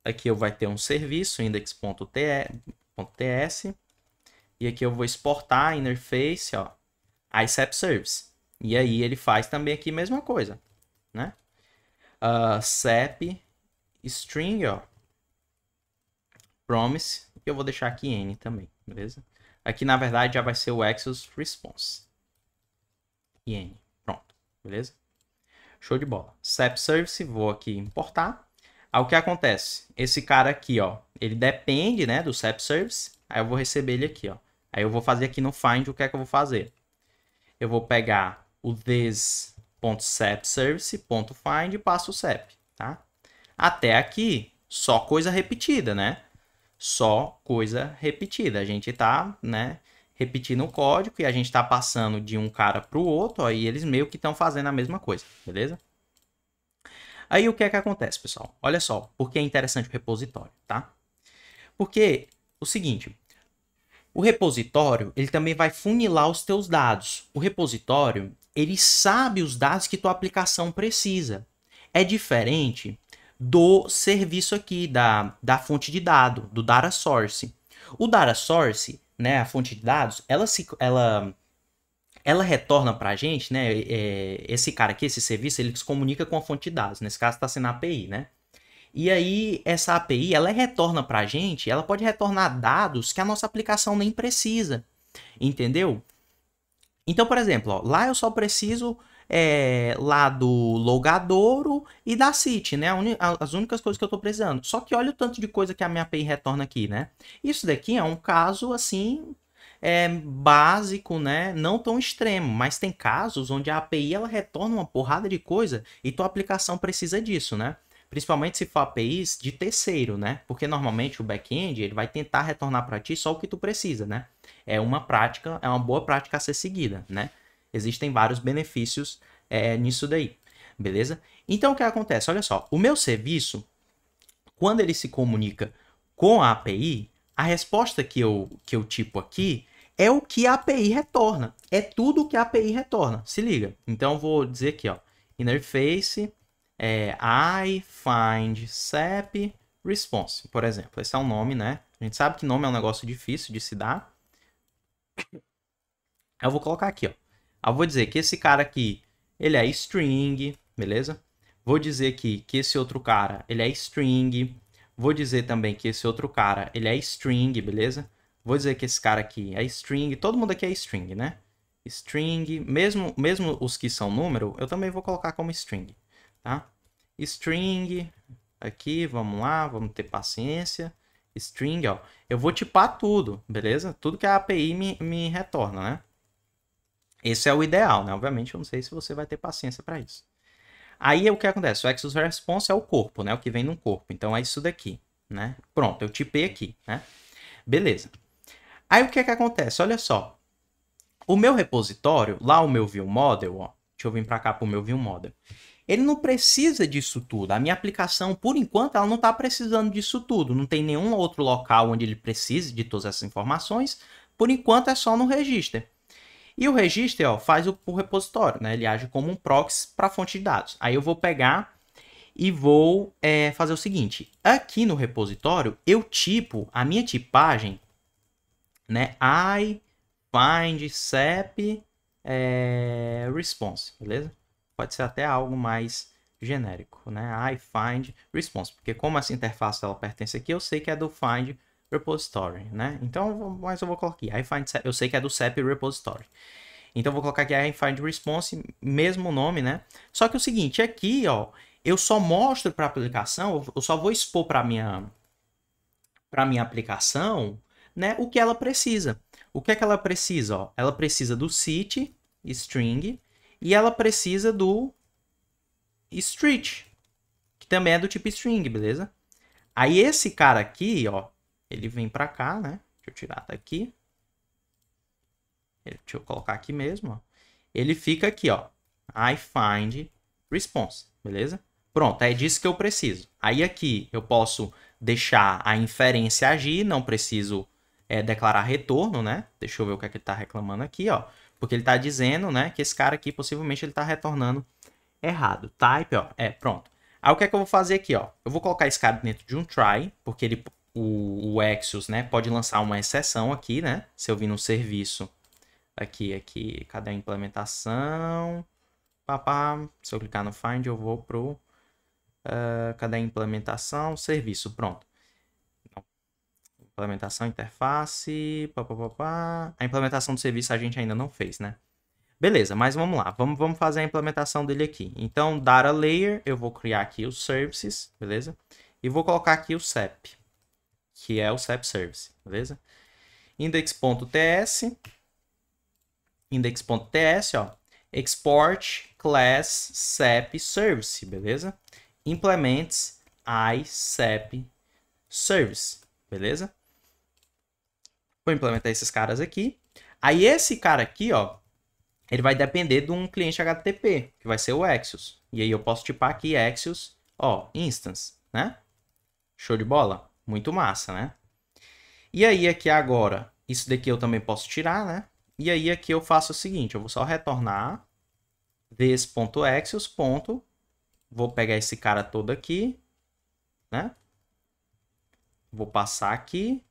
[SPEAKER 1] Aqui eu vai ter um serviço, index.ts. E aqui eu vou exportar interface, ó, SAP Service. E aí ele faz também aqui a mesma coisa, né? SAP string, ó, promise, que eu vou deixar aqui n também, beleza? Aqui na verdade já vai ser o Axis response. E n, pronto, beleza? Show de bola. SAP Service, vou aqui importar. Aí o que acontece? Esse cara aqui, ó, ele depende, né, do SAP Service. Aí eu vou receber ele aqui, ó. Aí eu vou fazer aqui no find o que é que eu vou fazer. Eu vou pegar o this.sapservice.find e passo o SAP, tá? Até aqui, só coisa repetida, né? Só coisa repetida. A gente tá, né, repetindo o código e a gente tá passando de um cara para o outro, ó, e eles meio que estão fazendo a mesma coisa, beleza? Aí o que é que acontece, pessoal? Olha só, por que é interessante o repositório, tá? Porque o seguinte, o repositório, ele também vai funilar os teus dados. O repositório, ele sabe os dados que tua aplicação precisa. É diferente do serviço aqui, da fonte de dado, do data source. O data source, né, a fonte de dados, ela retorna para a gente, né, esse cara aqui, esse serviço, ele se comunica com a fonte de dados. Nesse caso está sendo a API, né? E aí, essa API, ela retorna para a gente, ela pode retornar dados que a nossa aplicação nem precisa, entendeu? Então, por exemplo, ó, lá eu só preciso lá do logadouro e da CIT, né? As únicas coisas que eu estou precisando. Só que olha o tanto de coisa que a minha API retorna aqui, né? Isso daqui é um caso, assim, básico, né? Não tão extremo, mas tem casos onde a API ela retorna uma porrada de coisa e tua aplicação precisa disso, né? Principalmente se for APIs de terceiro, né? Porque normalmente o back-end ele vai tentar retornar para ti só o que tu precisa, né? É uma prática, é uma boa prática a ser seguida, né? Existem vários benefícios nisso daí, beleza? Então o que acontece? Olha só, o meu serviço, quando ele se comunica com a API, a resposta que eu tipo aqui é o que a API retorna. É tudo o que a API retorna. Se liga. Então eu vou dizer aqui, ó, interface I find SAP response, por exemplo. Esse é um nome, né? A gente sabe que nome é um negócio difícil de se dar. Eu vou colocar aqui, ó. Eu vou dizer que esse cara aqui, ele é string, beleza? Vou dizer aqui que esse outro cara, ele é string. Vou dizer também que esse outro cara, ele é string, beleza? Vou dizer que esse cara aqui é string. Todo mundo aqui é string, né? String, mesmo os que são número, eu também vou colocar como string, tá? String, aqui, vamos lá, vamos ter paciência. String, ó, eu vou tipar tudo, beleza? Tudo que a API me retorna, né? Esse é o ideal, né? Obviamente, eu não sei se você vai ter paciência para isso. Aí, o que acontece? O Axis Response é o corpo, né? O que vem no corpo. Então, é isso daqui, né? Pronto, eu tipei aqui, né? Beleza. Aí, o que é que acontece? Olha só. O meu repositório, lá o meu view model, ó. Deixa eu vir para cá para o meu view model. Ele não precisa disso tudo. A minha aplicação, por enquanto, ela não está precisando disso tudo. Não tem nenhum outro local onde ele precise de todas essas informações. Por enquanto, é só no register. E o register, ó, faz o repositório, né? Ele age como um proxy para a fonte de dados. Aí eu vou pegar e vou fazer o seguinte. Aqui no repositório, eu tipo a minha tipagem, né? I find SAP response, beleza? Pode ser até algo mais genérico, né? I find response, porque como essa interface ela pertence aqui, eu sei que é do find repository, né? Então, mas eu vou colocar aqui, I find SAP, eu sei que é do SAP repository. Então, eu vou colocar aqui I find response, mesmo nome, né? Só que é o seguinte, aqui, ó, eu só mostro para a aplicação, eu só vou expor para minha aplicação, né, o que ela precisa. o que é que ela precisa? Ó? Ela precisa do city, string, e ela precisa do street, que também é do tipo string, beleza? Aí esse cara aqui, ó, ele vem pra cá, né? Deixa eu tirar daqui. Deixa eu colocar aqui mesmo, ó. Ele fica aqui, ó. I find response, beleza? Pronto, é disso que eu preciso. Aí aqui eu posso deixar a inferência agir, não preciso declarar retorno, né? Deixa eu ver o que é que ele está reclamando aqui, ó. Porque ele está dizendo, né, que esse cara aqui possivelmente ele está retornando errado. Type, ó, pronto. Aí o que é que eu vou fazer aqui, ó? Eu vou colocar esse cara dentro de um try, porque o Axios, né, pode lançar uma exceção aqui, né? Se eu vir no serviço aqui, cadê a implementação? Papá, se eu clicar no find, eu vou pro cadê a implementação? Serviço, pronto. Implementação, interface, papapá. A implementação do serviço a gente ainda não fez, né? Beleza, mas vamos lá. Vamos fazer a implementação dele aqui. Então, data layer, eu vou criar aqui os services, beleza? E vou colocar aqui o SEP, que é o SEP service, beleza? Index.ts, ó. Export class SEP service, beleza? Implements iSEP service, beleza? Vou implementar esses caras aqui. Aí esse cara aqui, ó, ele vai depender de um cliente HTTP, que vai ser o Axios. E aí eu posso tipar aqui Axios, ó, instance, né? Show de bola? Muito massa, né? E aí aqui agora, isso daqui eu também posso tirar, né? E aí aqui eu faço o seguinte, eu vou só retornar this.axios. Vou pegar esse cara todo aqui, né? Vou passar aqui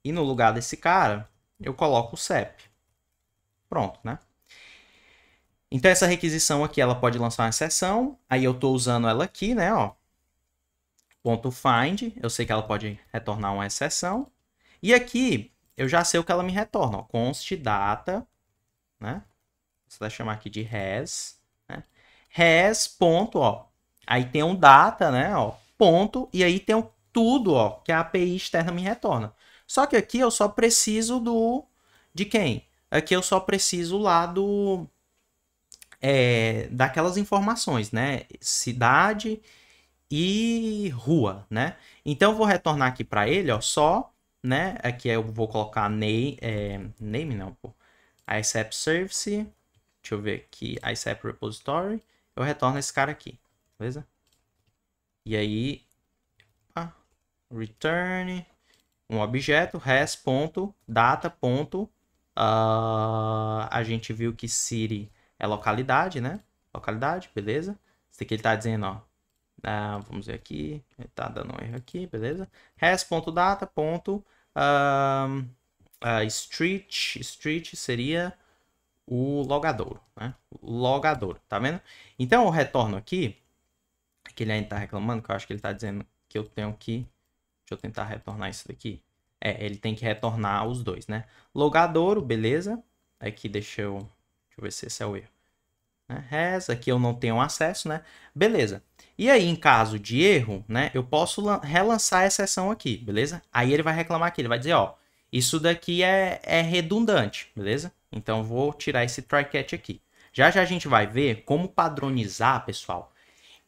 [SPEAKER 1] e no lugar desse cara eu coloco o CEP. Pronto, né? Então essa requisição aqui ela pode lançar uma exceção, aí eu estou usando ela aqui, né? Ó, .find, eu sei que ela pode retornar uma exceção. E aqui eu já sei o que ela me retorna, ó, const data, né? Você vai chamar aqui de has, né? Has, ponto, ó. Aí tem um data, né? Ó, ponto, e aí tem um tudo, ó, que a API externa me retorna. Só que aqui eu só preciso de quem? Aqui eu só preciso lá daquelas informações, né? Cidade e rua, né? Então eu vou retornar aqui para ele, ó, só, né? Aqui eu vou colocar name não, pô. ICEP service, deixa eu ver aqui, ICEP repository, eu retorno esse cara aqui, beleza? E aí, return um objeto res.data. A gente viu que city é localidade, né? Localidade, beleza? Isso aqui ele tá dizendo, ó. Vamos ver aqui. Ele tá dando um erro aqui, beleza? Res.data. Street seria o logadouro, né? O logadouro, tá vendo? Então eu retorno aqui, que ele ainda tá reclamando, que eu acho que ele tá dizendo que eu tenho que... Deixa eu tentar retornar isso daqui. Ele tem que retornar os dois, né? Logadouro, beleza. Aqui deixa eu ver se esse é o erro. Aqui eu não tenho acesso, né? Beleza. E aí, em caso de erro, né? Eu posso relançar a exceção aqui, beleza? Aí ele vai reclamar aqui, ele vai dizer, ó, isso daqui é redundante, beleza? Então, vou tirar esse try catch aqui. Já a gente vai ver como padronizar, pessoal,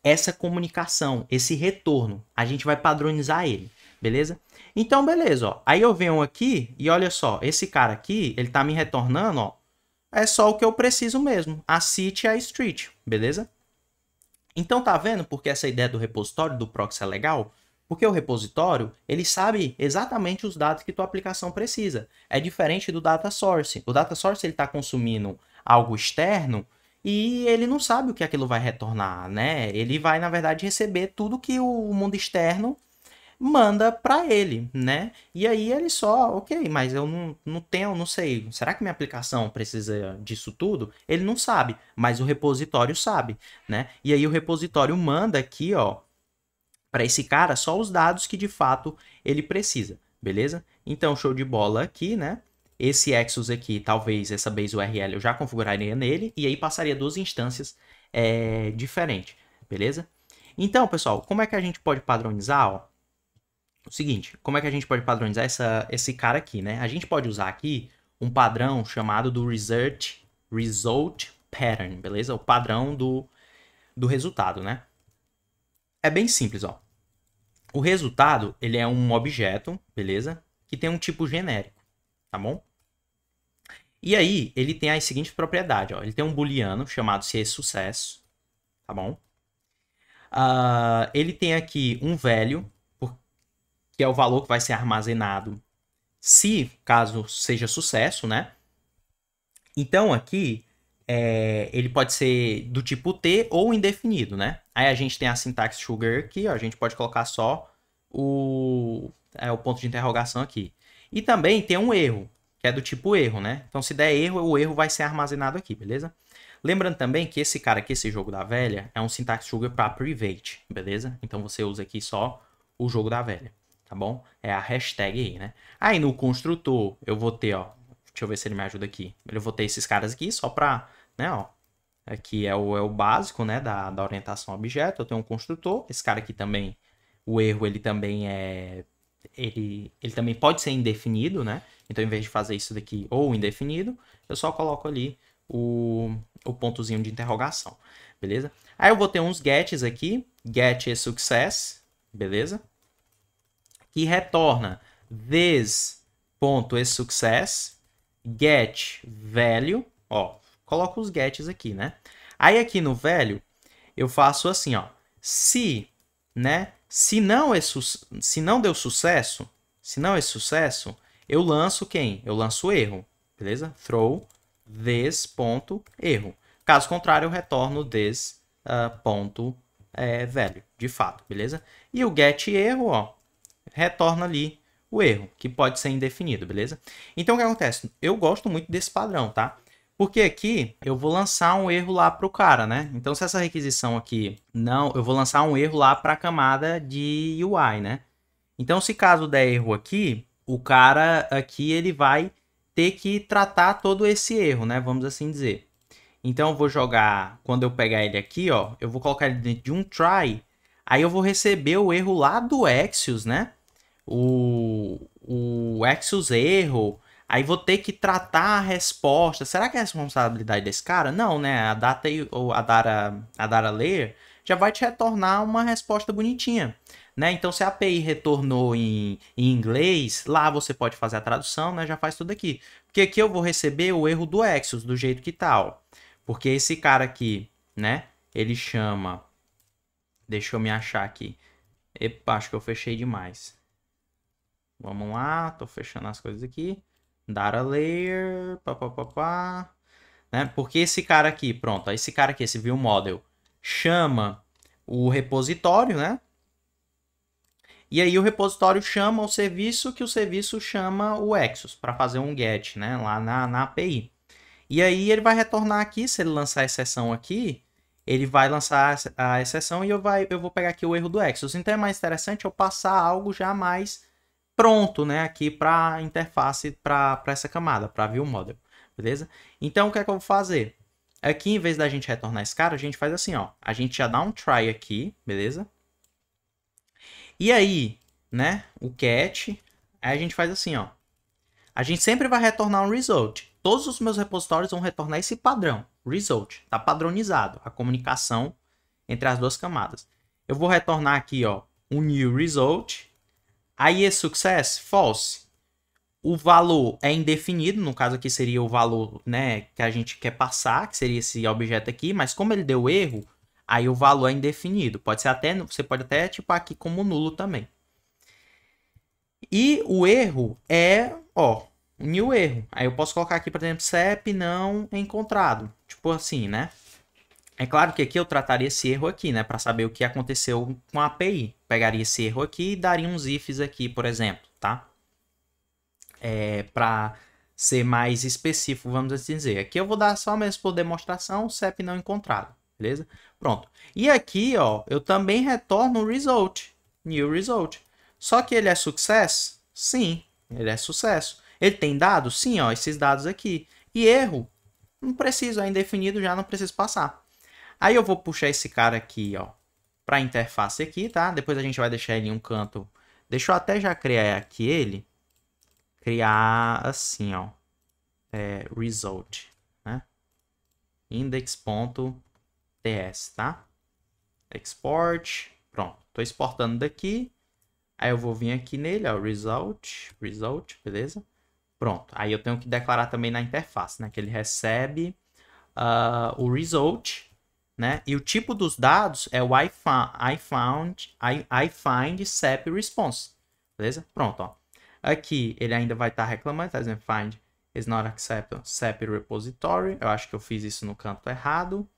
[SPEAKER 1] essa comunicação, esse retorno. A gente vai padronizar ele, beleza? Então, beleza, ó. Aí eu venho aqui e olha só, esse cara aqui, ele tá me retornando, ó, é só o que eu preciso mesmo, a city e a street, beleza? Então tá vendo porque essa ideia do repositório, do proxy é legal? Porque o repositório, ele sabe exatamente os dados que tua aplicação precisa. É diferente do data source. O data source ele está consumindo algo externo e ele não sabe o que aquilo vai retornar, né? Ele vai, na verdade, receber tudo que o mundo externo manda para ele, né? E aí ele só, ok, mas eu não tenho, não sei, será que minha aplicação precisa disso tudo? Ele não sabe, mas o repositório sabe, né? E aí o repositório manda aqui, ó, para esse cara só os dados que de fato ele precisa, beleza? Então, show de bola aqui, né? Esse Axios aqui, talvez essa base URL eu já configuraria nele e aí passaria duas instâncias diferentes, beleza? Então, pessoal, como é que a gente pode padronizar, ó? O seguinte, como é que a gente pode padronizar esse cara aqui, né? A gente pode usar aqui um padrão chamado do result pattern, beleza? O padrão do resultado, né? É bem simples, ó. O resultado, ele é um objeto, beleza? Que tem um tipo genérico, tá bom? E aí, ele tem as seguintes propriedades, ó. Ele tem um booleano chamado se é sucesso, tá bom? Ele tem aqui um value, que é o valor que vai ser armazenado se caso seja sucesso, né? Então, aqui, ele pode ser do tipo T ou indefinido, né? Aí a gente tem a sintaxe sugar aqui, ó, a gente pode colocar só o ponto de interrogação aqui. E também tem um erro, que é do tipo erro, né? Então, se der erro, o erro vai ser armazenado aqui, beleza? Lembrando também que esse cara aqui, esse jogo da velha, é um sintaxe sugar para private, beleza? Então, você usa aqui só o jogo da velha, tá bom? É a hashtag aí, né? Aí, no construtor, eu vou ter, ó, deixa eu ver se ele me ajuda aqui. Eu vou ter esses caras aqui só para, né, ó. Aqui é o básico, né, da orientação a objeto. Eu tenho um construtor. Esse cara aqui também, o erro, ele também é... Ele também pode ser indefinido, né? Então, em vez de fazer isso daqui ou indefinido, eu só coloco ali o pontozinho de interrogação, beleza? Aí eu vou ter uns gets aqui. Get is success, beleza? Que retorna this.isSuccess get value, ó, coloco os gets aqui, né? Aí aqui no value eu faço assim, ó, se, né, se não deu sucesso, se não é sucesso, eu lanço quem? Eu lanço o erro, beleza? Throw this ponto erro. Caso contrário, eu retorno this ponto value, de fato, beleza? E o get erro, ó, retorna ali o erro, que pode ser indefinido, beleza? Então, o que acontece? Eu gosto muito desse padrão, tá? Porque aqui eu vou lançar um erro lá para o cara, né? Então, se essa requisição aqui não... Eu vou lançar um erro lá para a camada de UI, né? Então, se caso der erro aqui, o cara aqui ele vai ter que tratar todo esse erro, né? Vamos assim dizer. Então, eu vou jogar... Quando eu pegar ele aqui, ó, eu vou colocar ele dentro de um try. Aí eu vou receber o erro lá do Axios, né? O Axios erro, aí vou ter que tratar a resposta. Será que é a responsabilidade desse cara? Não, né? A data layer já vai te retornar uma resposta bonitinha, né? Então, se a API retornou em inglês, lá você pode fazer a tradução, né? Já faz tudo aqui. Porque aqui eu vou receber o erro do Axios, do jeito que tá, ó. Porque esse cara aqui, né? Ele chama... Deixa eu me achar aqui. Epa, acho que eu fechei demais. Vamos lá, tô fechando as coisas aqui. Data layer, papapá, né? Porque esse cara aqui, pronto, esse cara aqui, esse view model, chama o repositório, né? E aí o repositório chama o serviço, que o serviço chama o Axios para fazer um get, né? Lá na API. E aí ele vai retornar aqui, se ele lançar a exceção aqui, ele vai lançar a exceção e eu vou pegar aqui o erro do Axios. Então é mais interessante eu passar algo já mais pronto, né, aqui para interface para essa camada, para view model, beleza? Então o que é que eu vou fazer? Aqui, em vez da gente retornar esse cara, a gente faz assim, ó, a gente já dá um try aqui, beleza? E aí, né, o cat, aí a gente faz assim, ó, a gente sempre vai retornar um result. Todos os meus repositórios vão retornar esse padrão, result, tá padronizado a comunicação entre as duas camadas. Eu vou retornar aqui, ó, um new result. Aí esse success, false. O valor é indefinido, no caso aqui seria o valor, né, que a gente quer passar, que seria esse objeto aqui, mas como ele deu erro, aí o valor é indefinido. Você pode até tipar aqui como nulo também. E o erro é, ó, um new erro. Aí eu posso colocar aqui, por exemplo, CEP não encontrado. Tipo assim, né? É claro que aqui eu trataria esse erro aqui, né? Para saber o que aconteceu com a API. Pegaria esse erro aqui e daria uns ifs aqui, por exemplo, tá? Para ser mais específico, vamos assim dizer. Aqui eu vou dar só mesmo por demonstração, CEP não encontrado, beleza? Pronto. E aqui, ó, eu também retorno o result, new result. Só que ele é success? Sim, ele é sucesso. Ele tem dados? Sim, ó, esses dados aqui. E erro? Não preciso, é indefinido, já não preciso passar. Aí eu vou puxar esse cara aqui, ó, para a interface aqui, tá? Depois a gente vai deixar ele em um canto. Deixa eu até já criar aqui ele. Criar assim, ó. result, né? Index.ts, tá? Export, pronto. Tô exportando daqui. Aí eu vou vir aqui nele, ó, result, beleza? Pronto. Aí eu tenho que declarar também na interface, né? Que ele recebe o result, né? E o tipo dos dados é o iFind SAP response, beleza? Pronto, ó. Aqui ele ainda vai estar reclamando, tá dizendo find is not accepted SAP repository. Eu acho que eu fiz isso no canto errado.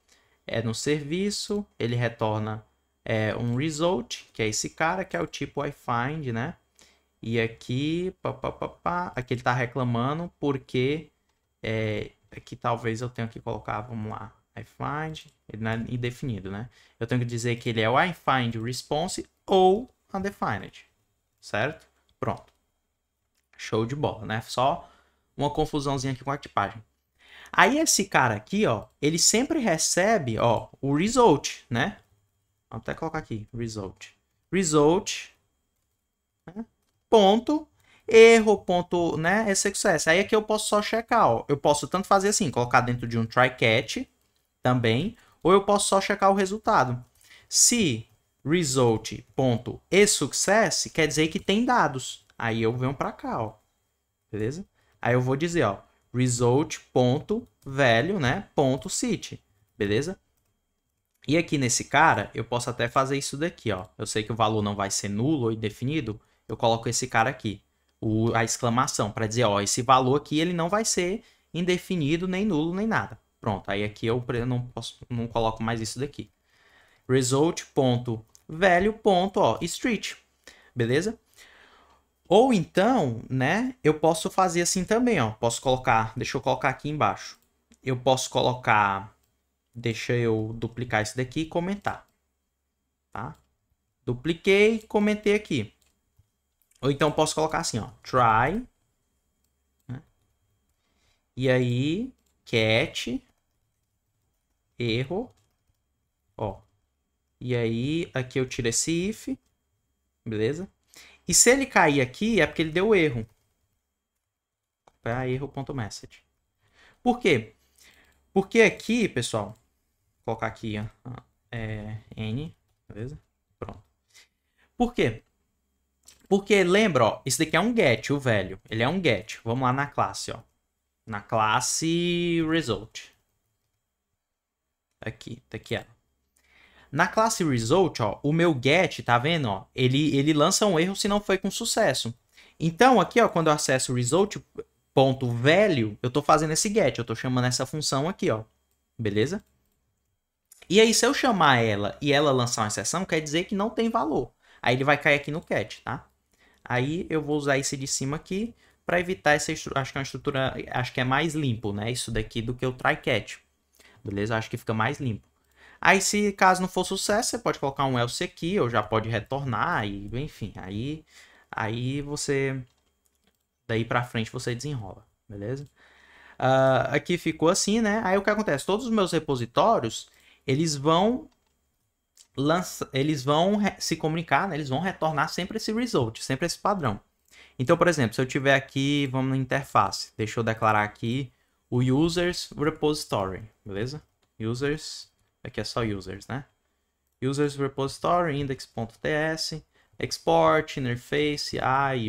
[SPEAKER 1] É no serviço, ele retorna um result, que é esse cara, que é o tipo iFind, né? E aqui, aqui ele está reclamando porque aqui talvez eu tenha que colocar, vamos lá, iFind, ele não é indefinido, né? Eu tenho que dizer que ele é o iFind response ou undefined, certo? Pronto. Show de bola, né? Só uma confusãozinha aqui com a tipagem. Aí esse cara aqui, ó, ele sempre recebe, ó, o result, né? Vou até colocar aqui, result. Result, né? Ponto, erro, ponto, né? SQS. Aí aqui eu posso só checar, ó. Eu posso tanto fazer assim, colocar dentro de um try catch também, ou eu posso só checar o resultado. Se result.eSuccess quer dizer que tem dados. Aí eu venho para cá, ó. Beleza? Aí eu vou dizer, ó, result.value, né, .city, beleza? E aqui nesse cara, eu posso até fazer isso daqui, ó. Eu sei que o valor não vai ser nulo ou indefinido, eu coloco esse cara aqui, a exclamação, para dizer, ó, esse valor aqui ele não vai ser indefinido, nem nulo, nem nada. Pronto, aí aqui eu não coloco mais isso daqui. Result.value.street, beleza? Ou então, né, eu posso fazer assim também, ó. Posso colocar, deixa eu colocar aqui embaixo. Eu posso colocar, deixa eu duplicar isso daqui e comentar, tá? Dupliquei, comentei aqui. Ou então posso colocar assim, ó, try, né? E aí, catch, erro, ó. E aí, aqui eu tiro esse if, beleza? E se ele cair aqui, é porque ele deu erro. Erro.message. Por quê? Porque aqui, pessoal, vou colocar aqui N, beleza? Pronto. Por quê? Porque lembra, ó, isso daqui é um get, o velho. Ele é um get. Vamos lá na classe, ó. Na classe result. Aqui, tá aqui, ó. Na classe result, ó, o meu get, tá vendo, ó? Ele lança um erro se não foi com sucesso. Então, aqui, ó, quando eu acesso o result.value, eu tô fazendo esse get, eu tô chamando essa função aqui, ó. Beleza? E aí, se eu chamar ela e ela lançar uma exceção, quer dizer que não tem valor. Aí ele vai cair aqui no cat, tá? Aí eu vou usar esse de cima aqui para evitar essa estrutura. Acho que é uma estrutura, acho que é mais limpo, né? Isso daqui do que o try catch. Beleza? Acho que fica mais limpo. Aí, se caso não for sucesso, você pode colocar um else aqui, ou já pode retornar, e enfim, aí você, daí pra frente você desenrola, beleza? Aqui ficou assim, né? Aí o que acontece? Todos os meus repositórios, eles vão se comunicar, né? Eles vão retornar sempre esse result, sempre esse padrão. Então, por exemplo, se eu tiver aqui, vamos na interface, deixa eu declarar aqui o users repository, beleza? Users, aqui é só users, né? Users repository, index.ts, export, interface,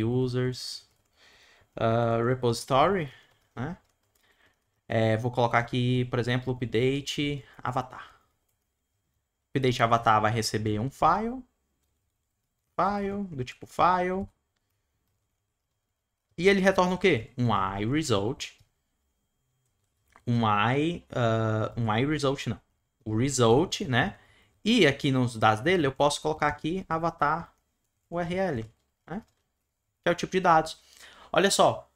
[SPEAKER 1] users, repository, né? Vou colocar aqui, por exemplo, update avatar. Update avatar vai receber um file do tipo file, e ele retorna o quê? Um iResult. iResult não. O result, né? E aqui nos dados dele eu posso colocar aqui avatar URL, né? Que é o tipo de dados. Olha só.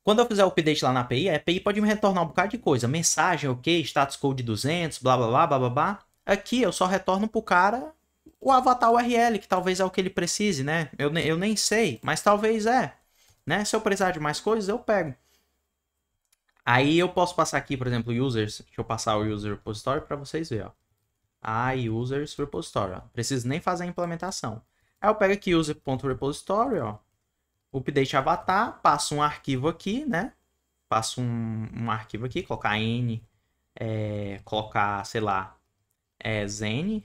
[SPEAKER 1] Quando eu fizer o update lá na API, a API pode me retornar um bocado de coisa. Mensagem, ok, status code 200, blá blá blá blá blá blá. Aqui eu só retorno pro cara o avatar URL, que talvez é o que ele precise, né? Eu nem sei, mas talvez é. Né? Se eu precisar de mais coisas, eu pego. Aí eu posso passar aqui, por exemplo, users. Deixa eu passar o user repository para vocês verem, ó. Users repository, ó. Preciso nem fazer a implementação. Aí eu pego aqui user.repository, ó. Update avatar, passo um arquivo aqui, né? Faço um arquivo aqui, colocar n, colocar, sei lá, zen,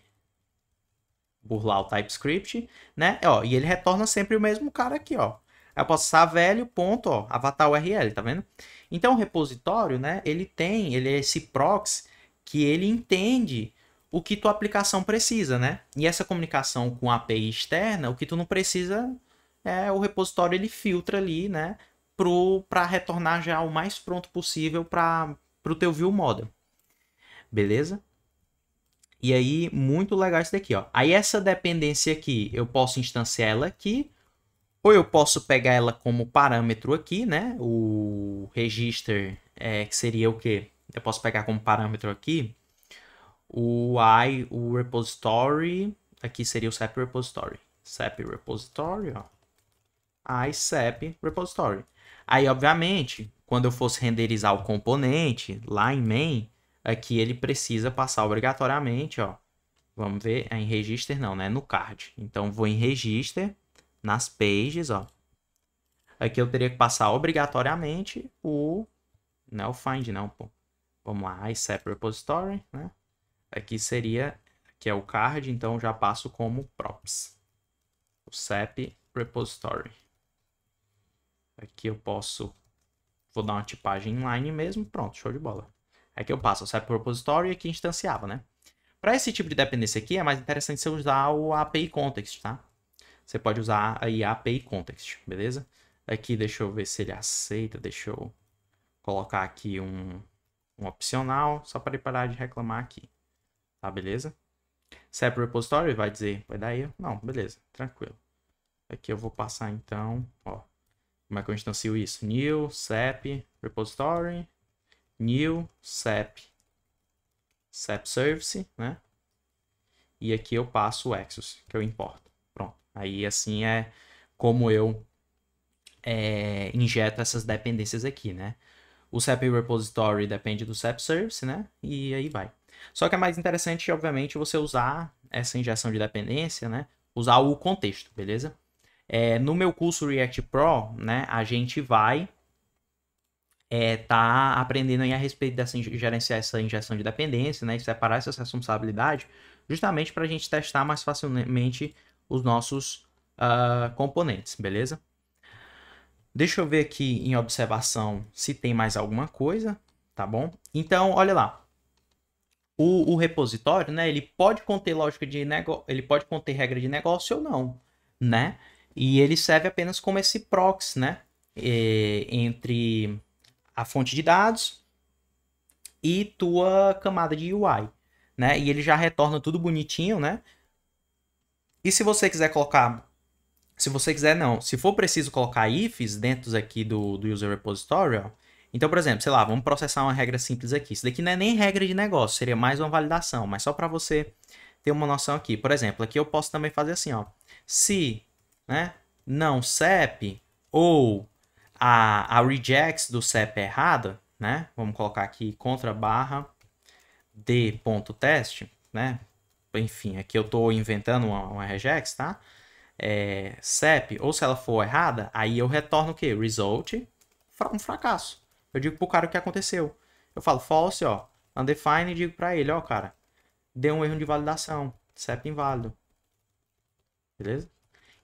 [SPEAKER 1] burlar o TypeScript, né? Ó, e ele retorna sempre o mesmo cara aqui, ó. Eu posso usar velho ponto, ó, avatar URL, tá vendo? Então o repositório, né, ele é esse proxy que ele entende o que tua aplicação precisa, né? E essa comunicação com a API externa, o que tu não precisa, o repositório ele filtra ali, né, para retornar já o mais pronto possível para o teu view model. Beleza? E aí, muito legal isso daqui, ó. Aí essa dependência aqui, eu posso instanciar ela aqui, ou eu posso pegar ela como parâmetro aqui, né? O register, que seria o quê? Eu posso pegar como parâmetro aqui o repository, aqui seria o SAP repository. SAP repository, ó. SAP repository. Aí, obviamente, quando eu fosse renderizar o componente lá em main, aqui ele precisa passar obrigatoriamente, ó. Vamos ver, em register não, né? No card. Então, vou em register, nas pages, ó. Aqui eu teria que passar obrigatoriamente não é o find não, pô. Vamos lá, SAP repository, né? Aqui seria, que é o card, então já passo como props. O SAP repository. Aqui eu vou dar uma tipagem inline mesmo, pronto, show de bola. Aqui eu passo o SAP repository e aqui instanciava, né? Para esse tipo de dependência aqui, é mais interessante você usar o API Context, tá? Você pode usar aí a API Context, beleza? Aqui, deixa eu ver se ele aceita, deixa eu colocar aqui um opcional, só para ele parar de reclamar aqui, tá? Beleza? SAP repository vai dizer, vai dar erro? Não, beleza, tranquilo. Aqui eu vou passar então, ó, como é que eu instancio isso? New SAP repository, new SAP service, né? E aqui eu passo o Exos, que eu importo. Pronto. Aí assim é como eu injeto essas dependências aqui, né? O SAP repository depende do SAP service, né? E aí vai. Só que é mais interessante, obviamente, você usar essa injeção de dependência, né? Usar o contexto, beleza? No meu curso React Pro, né? A gente vai tá aprendendo aí a respeito dessa gerenciar essa injeção de dependência, né? E separar essas responsabilidades, justamente para a gente testar mais facilmente os nossos componentes, beleza? Deixa eu ver aqui em observação se tem mais alguma coisa, tá bom? Então, olha lá. O repositório, né? Ele pode conter lógica de negócio, ele pode conter regra de negócio ou não, né? E ele serve apenas como esse proxy, né? Entre a fonte de dados e tua camada de UI, né? E ele já retorna tudo bonitinho, né? E se você quiser colocar, se for preciso colocar ifs dentro aqui do user repository, ó, então, por exemplo, sei lá, vamos processar uma regra simples aqui. Isso daqui não é nem regra de negócio, seria mais uma validação, mas só para você ter uma noção aqui. Por exemplo, aqui eu posso também fazer assim, ó. Se, né, não CEP ou a regex do CEP é errada, né? Vamos colocar aqui contra barra d.test, né? Enfim, aqui eu estou inventando uma regex, tá? CEP, ou se ela for errada, aí eu retorno o quê? Result, um fracasso. Eu digo pro cara o que aconteceu. Eu falo false, ó, undefined, e digo para ele, ó, cara, deu um erro de validação, CEP inválido. Beleza?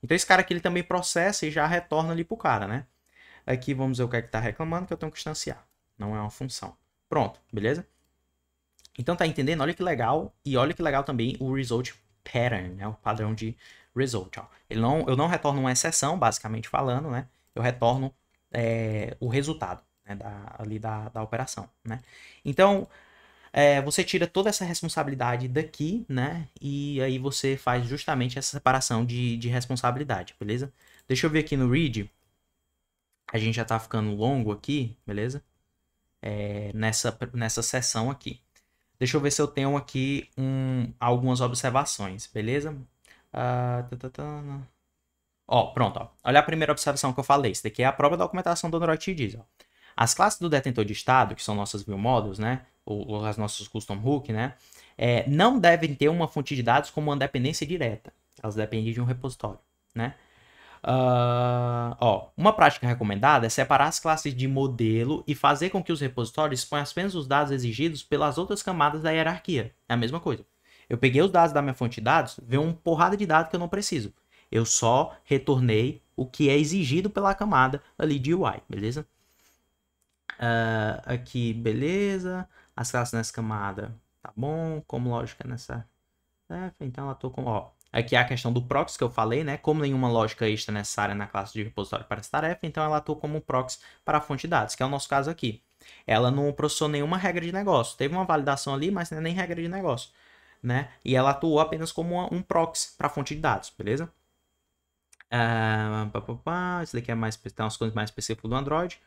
[SPEAKER 1] Então esse cara aqui ele também processa e já retorna ali pro cara, né? Aqui vamos ver o que é que tá reclamando, que eu tenho que instanciar. Não é uma função. Pronto, beleza? Então tá entendendo? Olha que legal. E olha que legal também o result pattern, né? O padrão de result. Ó. Eu não retorno uma exceção, basicamente falando, né? Eu retorno o resultado, né? ali da operação, né? Então, você tira toda essa responsabilidade daqui, né? E aí você faz justamente essa separação de responsabilidade, beleza? Deixa eu ver aqui no read. A gente já tá ficando longo aqui, beleza? Nessa sessão aqui. Deixa eu ver se eu tenho aqui algumas observações, beleza? Ó, pronto. Ó. Olha a primeira observação que eu falei. Isso daqui é a própria documentação do Android diz. Ó. As classes do detentor de estado, que são nossas view models, né? Ou as nossas custom hook, né? Não devem ter uma fonte de dados como uma dependência direta. Elas dependem de um repositório, né? Ó, uma prática recomendada é separar as classes de modelo e fazer com que os repositórios exponham apenas os dados exigidos pelas outras camadas da hierarquia. É a mesma coisa. Eu peguei os dados da minha fonte de dados, veio uma porrada de dados que eu não preciso. Eu só retornei o que é exigido pela camada ali de UI, beleza? Aqui, beleza. As classes nessa camada, tá bom. Como lógica nessa... então ela tô com... Ó, aqui é a questão do proxy que eu falei, né? Como nenhuma lógica extra necessária na classe de repositório para essa tarefa, então ela atua como um proxy para a fonte de dados, que é o nosso caso aqui. Ela não processou nenhuma regra de negócio. Teve uma validação ali, mas não é nem regra de negócio, né? E ela atuou apenas como um proxy para a fonte de dados, beleza? Isso daqui é mais, tem umas coisas mais específicas do Android.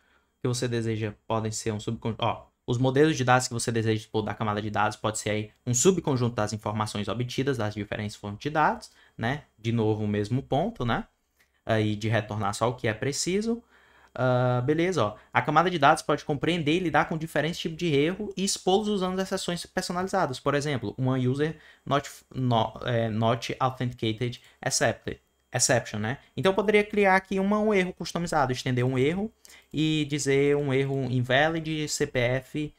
[SPEAKER 1] Que você deseja podem ser um subconjunto. Ó, os modelos de dados que você deseja expor da camada de dados pode ser aí um subconjunto das informações obtidas das diferentes fontes de dados, né? De novo, o mesmo ponto, né? Aí de retornar só o que é preciso. Beleza, ó. A camada de dados pode compreender e lidar com diferentes tipos de erro e expô-los usando exceções personalizadas. Por exemplo, uma user not authenticated exception, né? Então eu poderia criar aqui um erro customizado, estender um erro e dizer um erro invalid CPF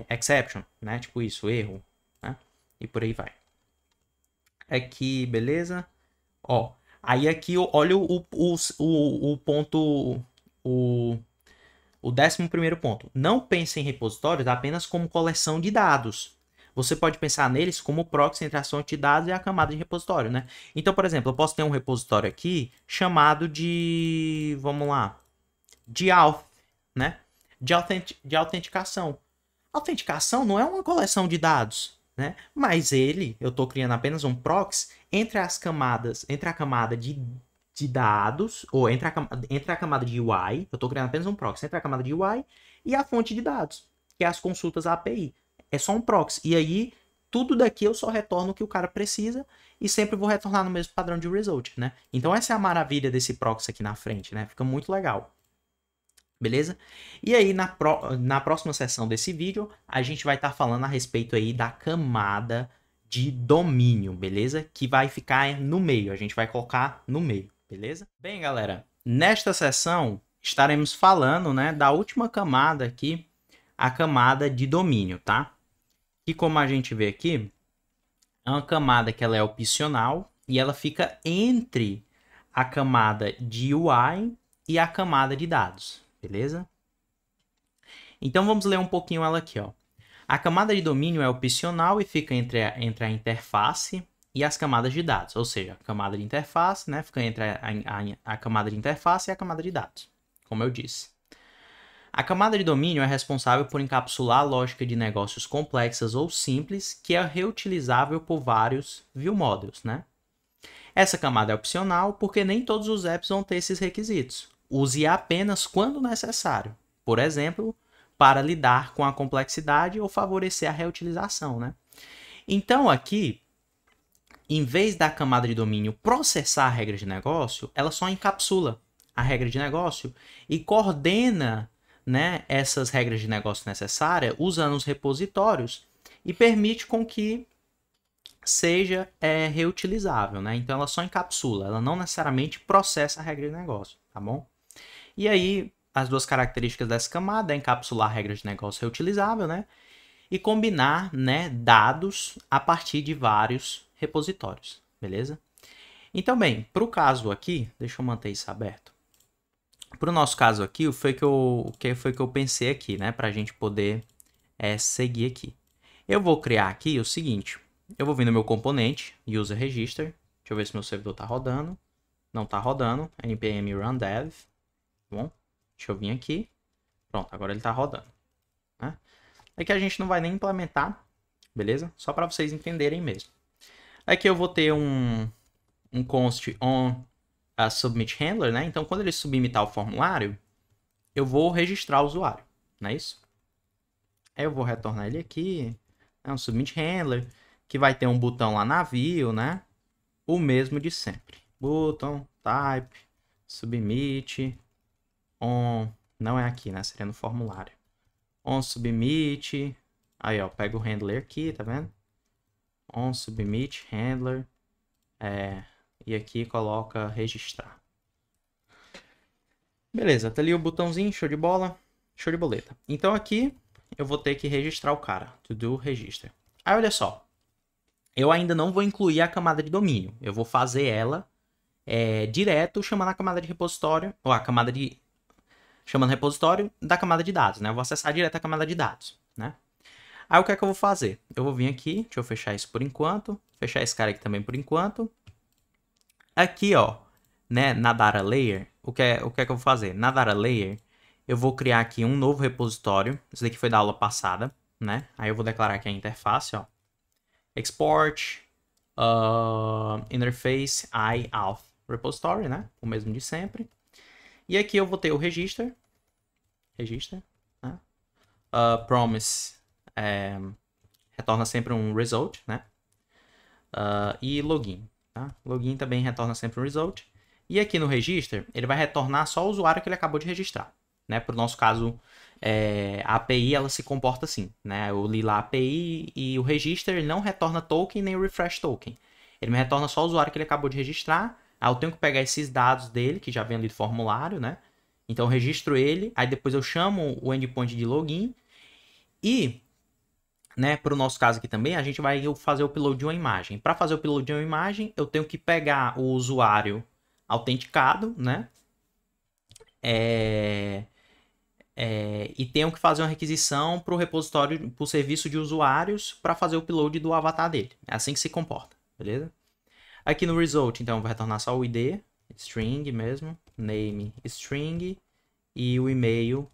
[SPEAKER 1] exception, né? Tipo isso, erro, né? E por aí vai. Aqui, beleza? Ó, aí aqui, olha o ponto, o 11º ponto. Não pense em repositórios apenas como coleção de dados. Você pode pensar neles como proxy entre a fonte de dados e a camada de repositório, né? Então, por exemplo, eu posso ter um repositório aqui chamado de, vamos lá, de auth, né? De autenticação. Autenticação não é uma coleção de dados, né? Mas eu estou criando apenas um proxy entre as camadas, entre a camada de dados, ou entre a camada de UI, eu estou criando apenas um proxy entre a camada de UI e a fonte de dados, que é as consultas API. É só um proxy. E aí, tudo daqui eu só retorno o que o cara precisa e sempre vou retornar no mesmo padrão de result, né? Então essa é a maravilha desse proxy aqui na frente, né? Fica muito legal. Beleza? E aí, na próxima sessão desse vídeo, a gente vai estar falando a respeito aí da camada de domínio, beleza? Que vai ficar no meio, a gente vai colocar no meio, beleza? Bem, galera, nesta sessão estaremos falando, né, da última camada aqui, a camada de domínio, tá? E como a gente vê aqui, é uma camada que ela é opcional e ela fica entre a camada de UI e a camada de dados, beleza? Então vamos ler um pouquinho ela aqui, ó. A camada de domínio é opcional e fica entre a interface e as camadas de dados, ou seja, a camada de interface, né, fica entre a camada de interface e a camada de dados, como eu disse. A camada de domínio é responsável por encapsular a lógica de negócios complexas ou simples que é reutilizável por vários view models, né? Essa camada é opcional porque nem todos os apps vão ter esses requisitos. Use-a apenas quando necessário. Por exemplo, para lidar com a complexidade ou favorecer a reutilização, né? Então aqui, em vez da camada de domínio processar a regra de negócio, ela só encapsula a regra de negócio e coordena, né, essas regras de negócio necessárias usando os repositórios e permite com que seja reutilizável, né? Então ela só encapsula, ela não necessariamente processa a regra de negócio, tá bom? E aí, as duas características dessa camada é encapsular regras de negócio reutilizável, né? E combinar, né, dados a partir de vários repositórios, beleza? Então, bem, para o caso aqui, deixa eu manter isso aberto. Para o nosso caso aqui, o que foi que eu pensei aqui, né, para a gente poder seguir aqui. Eu vou criar aqui o seguinte, eu vou vir no meu componente, user register, deixa eu ver se meu servidor está rodando, não está rodando, npm run dev, tá bom? Deixa eu vir aqui, pronto, agora ele está rodando, né? Aqui a gente não vai nem implementar, beleza? Só para vocês entenderem mesmo. Aqui eu vou ter um const on a submit handler, né? Então, quando ele submitar o formulário, eu vou registrar o usuário, não é isso? Aí eu vou retornar ele aqui, é um submit handler, que vai ter um botão lá na view, né? O mesmo de sempre. Button, type, submit, on, não é aqui, né? Seria no formulário. On submit, aí ó, pega o handler aqui, tá vendo? On submit handler, e aqui coloca registrar. Beleza, tá ali o botãozinho, show de bola, show de boleta. Então aqui eu vou ter que registrar o cara, to do register. Aí olha só, eu ainda não vou incluir a camada de domínio, eu vou fazer ela direto chamando a camada de repositório, ou a camada de... chamando repositório da camada de dados, né? Eu vou acessar direto a camada de dados, né? Aí o que é que eu vou fazer? Eu vou vir aqui, deixa eu fechar isso por enquanto, fechar esse cara aqui também por enquanto. Aqui, ó, né, na Data Layer, o que é que eu vou fazer? Na Data Layer, eu vou criar aqui um novo repositório. Isso daqui foi da aula passada, né? Aí eu vou declarar aqui a interface, ó. Export, interface, IAuth repository, né? O mesmo de sempre. E aqui eu vou ter o register, né? Promise, retorna sempre um result, né? E login, tá? Login também retorna sempre um result. E aqui no register, ele vai retornar só o usuário que ele acabou de registrar, né? Para o nosso caso, a API ela se comporta assim, né? Eu li lá a API e o register ele não retorna token nem o refresh token. Ele me retorna só o usuário que ele acabou de registrar. Aí eu tenho que pegar esses dados dele, que já vem ali do formulário, né? Então eu registro ele, aí depois eu chamo o endpoint de login e, né, para o nosso caso aqui também, a gente vai fazer o upload de uma imagem. Para fazer o upload de uma imagem, eu tenho que pegar o usuário autenticado, né? E tenho que fazer uma requisição para o repositório, para o serviço de usuários, para fazer o upload do avatar dele. É assim que se comporta, beleza? Aqui no result, então, vai retornar só o ID, string mesmo, name string e o e-mail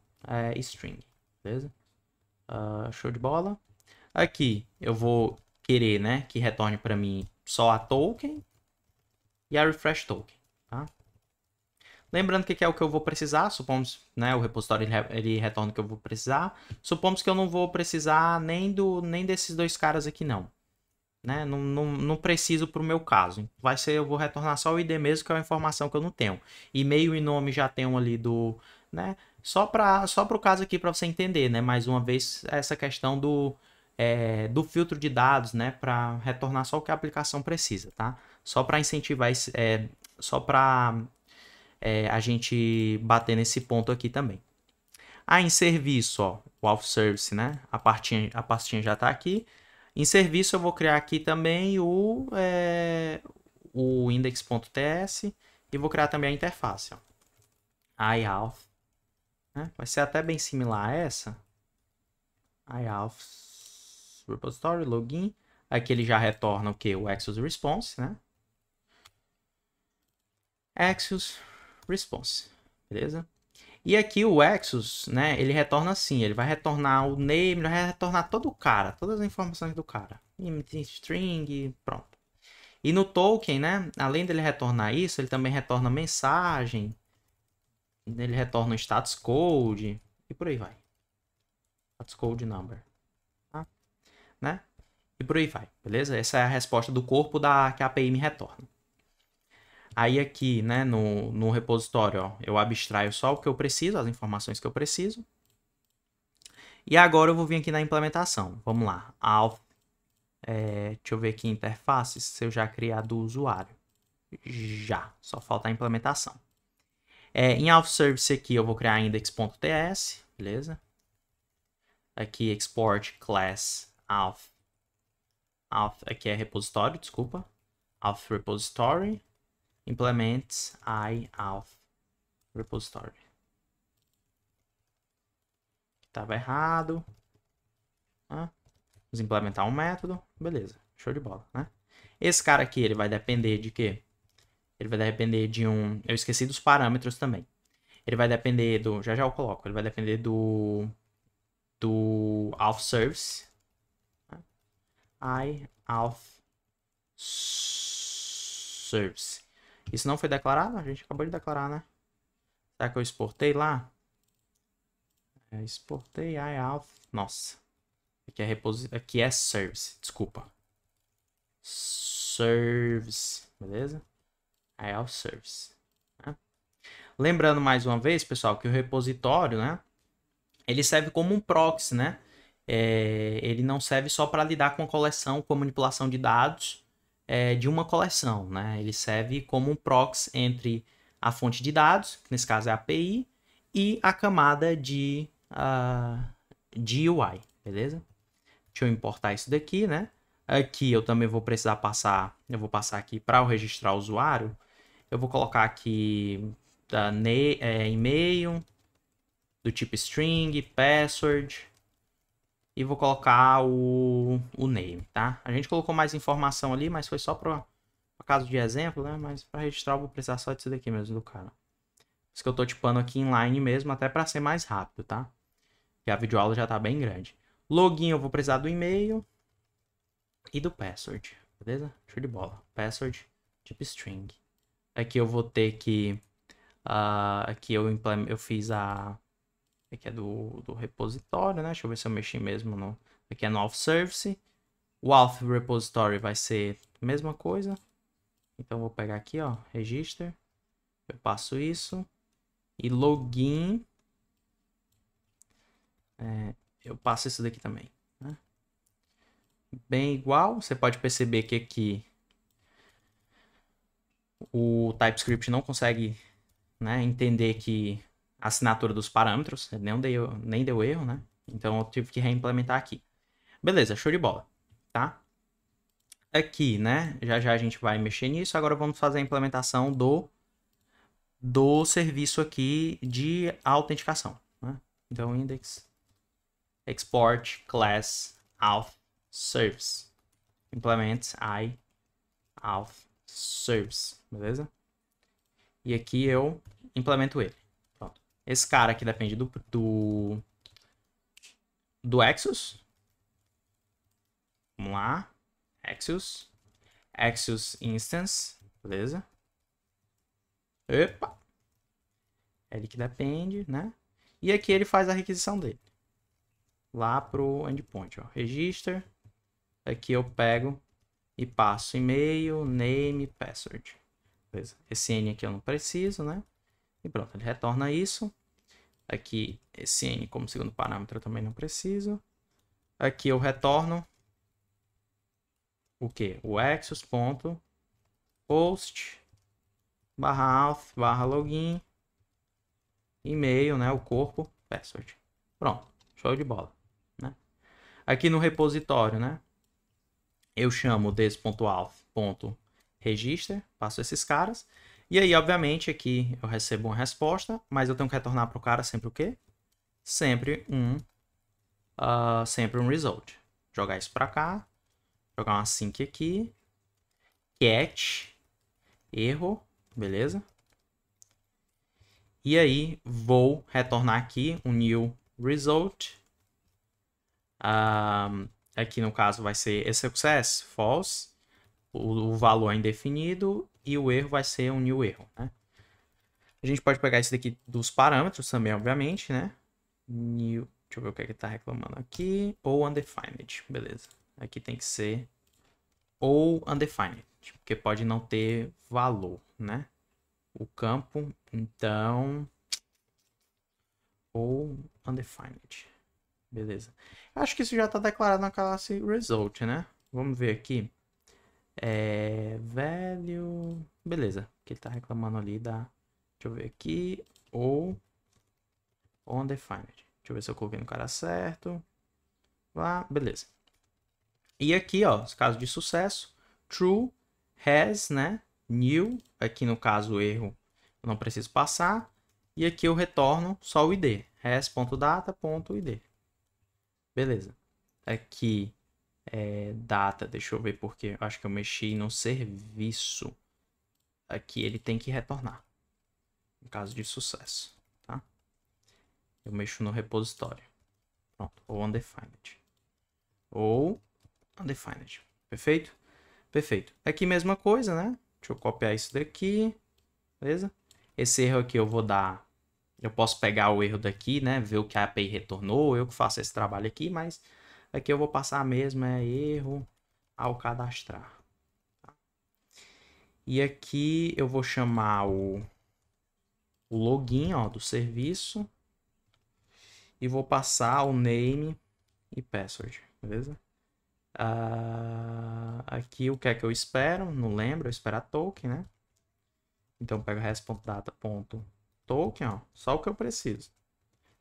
[SPEAKER 1] string, beleza? Show de bola. Aqui eu vou querer, né, que retorne para mim só a token e a refresh token, tá? Lembrando que é o que eu vou precisar, supomos, né, o repositório ele retorna o que eu vou precisar. Supomos que eu não vou precisar nem desses dois caras aqui não, né? Não preciso para o meu caso. Vai ser, eu vou retornar só o ID mesmo, que é uma informação que eu não tenho. E-mail e nome já tenho ali do, né? Só para o caso aqui para você entender, né? Mais uma vez essa questão do filtro de dados, né? Para retornar só o que a aplicação precisa, tá? Só para incentivar só para a gente bater nesse ponto aqui também. Em serviço, ó, o auth service, né? A pastinha já está aqui. Em serviço eu vou criar aqui também o index.ts e vou criar também a interface, ó. IAuth, né? Vai ser até bem similar a essa. IAuth repository, login. Aqui ele já retorna o que? O Axios Response, né? Axios Response, beleza? E aqui o Axios, né, ele retorna assim, ele vai retornar o name, ele vai retornar todo o cara, todas as informações do cara. String, pronto. E no token, né, além dele retornar isso, ele também retorna mensagem, ele retorna o status code e por aí vai. Status code number, tá? Né? E por aí vai, beleza? Essa é a resposta do corpo que a API me retorna. Aí aqui, né, no repositório, ó, eu abstraio só o que eu preciso, as informações que eu preciso. E agora eu vou vir aqui na implementação. Vamos lá. Auth, deixa eu ver aqui interfaces, se eu já criar do usuário. Já, só falta a implementação. Em Auth Service aqui eu vou criar index.ts, beleza? Aqui export class auth. Auth aqui é repositório, desculpa. Auth repository. Implements IAuth repository. Estava errado. Vamos implementar um método. Beleza, show de bola, né? Esse cara aqui, ele vai depender de quê? Ele vai depender de um... Eu esqueci dos parâmetros também. Ele vai depender do... Já eu coloco. Ele vai depender do auth service. IAuth service. Isso não foi declarado? A gente acabou de declarar, né? Será que eu exportei lá? Exportei IAuth. Nossa. Aqui é service. Desculpa. Service. Beleza? IAuth service. Né? Lembrando mais uma vez, pessoal, que o repositório, né? Ele serve como um proxy, né? Ele não serve só para lidar com a coleção, com a manipulação de dados, de uma coleção, né? Ele serve como um proxy entre a fonte de dados, que nesse caso é a API, e a camada de UI, beleza? Deixa eu importar isso daqui, né? Aqui eu também vou precisar passar, eu vou passar aqui para o registrar o usuário, eu vou colocar aqui e-mail, do tipo string, password, e vou colocar o name, tá? A gente colocou mais informação ali, mas foi só para caso de exemplo, né? Mas para registrar eu vou precisar só disso daqui mesmo do cara. Isso que eu tô tipando aqui inline mesmo, até para ser mais rápido, tá? Porque a videoaula já tá bem grande. Login eu vou precisar do e-mail e do password, beleza? Show de bola. Password tipo string. Aqui eu vou ter que... aqui eu fiz a... Aqui é do repositório, né? Deixa eu ver se eu mexi mesmo no... Aqui é no auth service. O auth repository vai ser a mesma coisa. Então eu vou pegar aqui, ó, register. Eu passo isso. E login. Eu passo isso daqui também, né? Bem igual. Você pode perceber que aqui o TypeScript não consegue, né, entender que a assinatura dos parâmetros nem deu erro, né? Então eu tive que reimplementar aqui. Beleza, show de bola, tá? Aqui, né? Já já a gente vai mexer nisso. Agora vamos fazer a implementação do serviço aqui de autenticação, né? Então index export class auth service implement I auth service, beleza? E aqui eu implemento ele. Pronto. Esse cara aqui depende do Axios. Vamos lá. Axios instance, beleza? Epa! É ele que depende, né? E aqui ele faz a requisição dele. Lá pro endpoint, ó. Register. Aqui eu pego e passo e-mail, name, password. Beleza? Esse N aqui eu não preciso, né? E pronto, ele retorna isso. Aqui, esse N como segundo parâmetro eu também não preciso. Aqui eu retorno o que? O axios.post /auth /login e-mail, né? O corpo, password. Pronto, show de bola, né? Aqui no repositório, né? Eu chamo this.auth.register, passo esses caras. E aí, obviamente, aqui eu recebo uma resposta, mas eu tenho que retornar para o cara sempre o quê? Sempre um result. Jogar isso para cá, jogar uma sync aqui, catch, erro, beleza? E aí, vou retornar aqui um new result. Aqui no caso vai ser success, false. O valor é indefinido e o erro vai ser um new erro, né? A gente pode pegar esse daqui dos parâmetros também, obviamente, né? New, deixa eu ver o que é que tá reclamando aqui. Ou undefined, beleza. Aqui tem que ser ou undefined, porque pode não ter valor, né? O campo, então... Ou undefined. Beleza. Acho que isso já está declarado na classe result, né? Vamos ver aqui. Value... Beleza. Que ele está reclamando ali da... Deixa eu ver aqui. Ou undefined. Deixa eu ver se eu coloquei no cara certo. Lá, beleza. E aqui, ó, caso de sucesso. True, has, né? New. Aqui no caso o erro eu não preciso passar. E aqui eu retorno só o ID. Has.data.id. Beleza. Aqui data, deixa eu ver porque eu acho que eu mexi no serviço. Aqui ele tem que retornar. No caso de sucesso, tá? Eu mexo no repositório. Pronto, ou undefined. Ou undefined. Perfeito? Perfeito. Aqui mesma coisa, né? Deixa eu copiar isso daqui. Beleza? Esse erro aqui eu vou dar... Eu posso pegar o erro daqui, né? Ver o que a API retornou. Eu que faço esse trabalho aqui, mas aqui eu vou passar mesmo, erro ao cadastrar. Tá? E aqui eu vou chamar o login, ó, do serviço. E vou passar o name e password, beleza? Aqui o que é que eu espero? Não lembro, eu espero a token, né? Então pego res.data.token, ó, só o que eu preciso.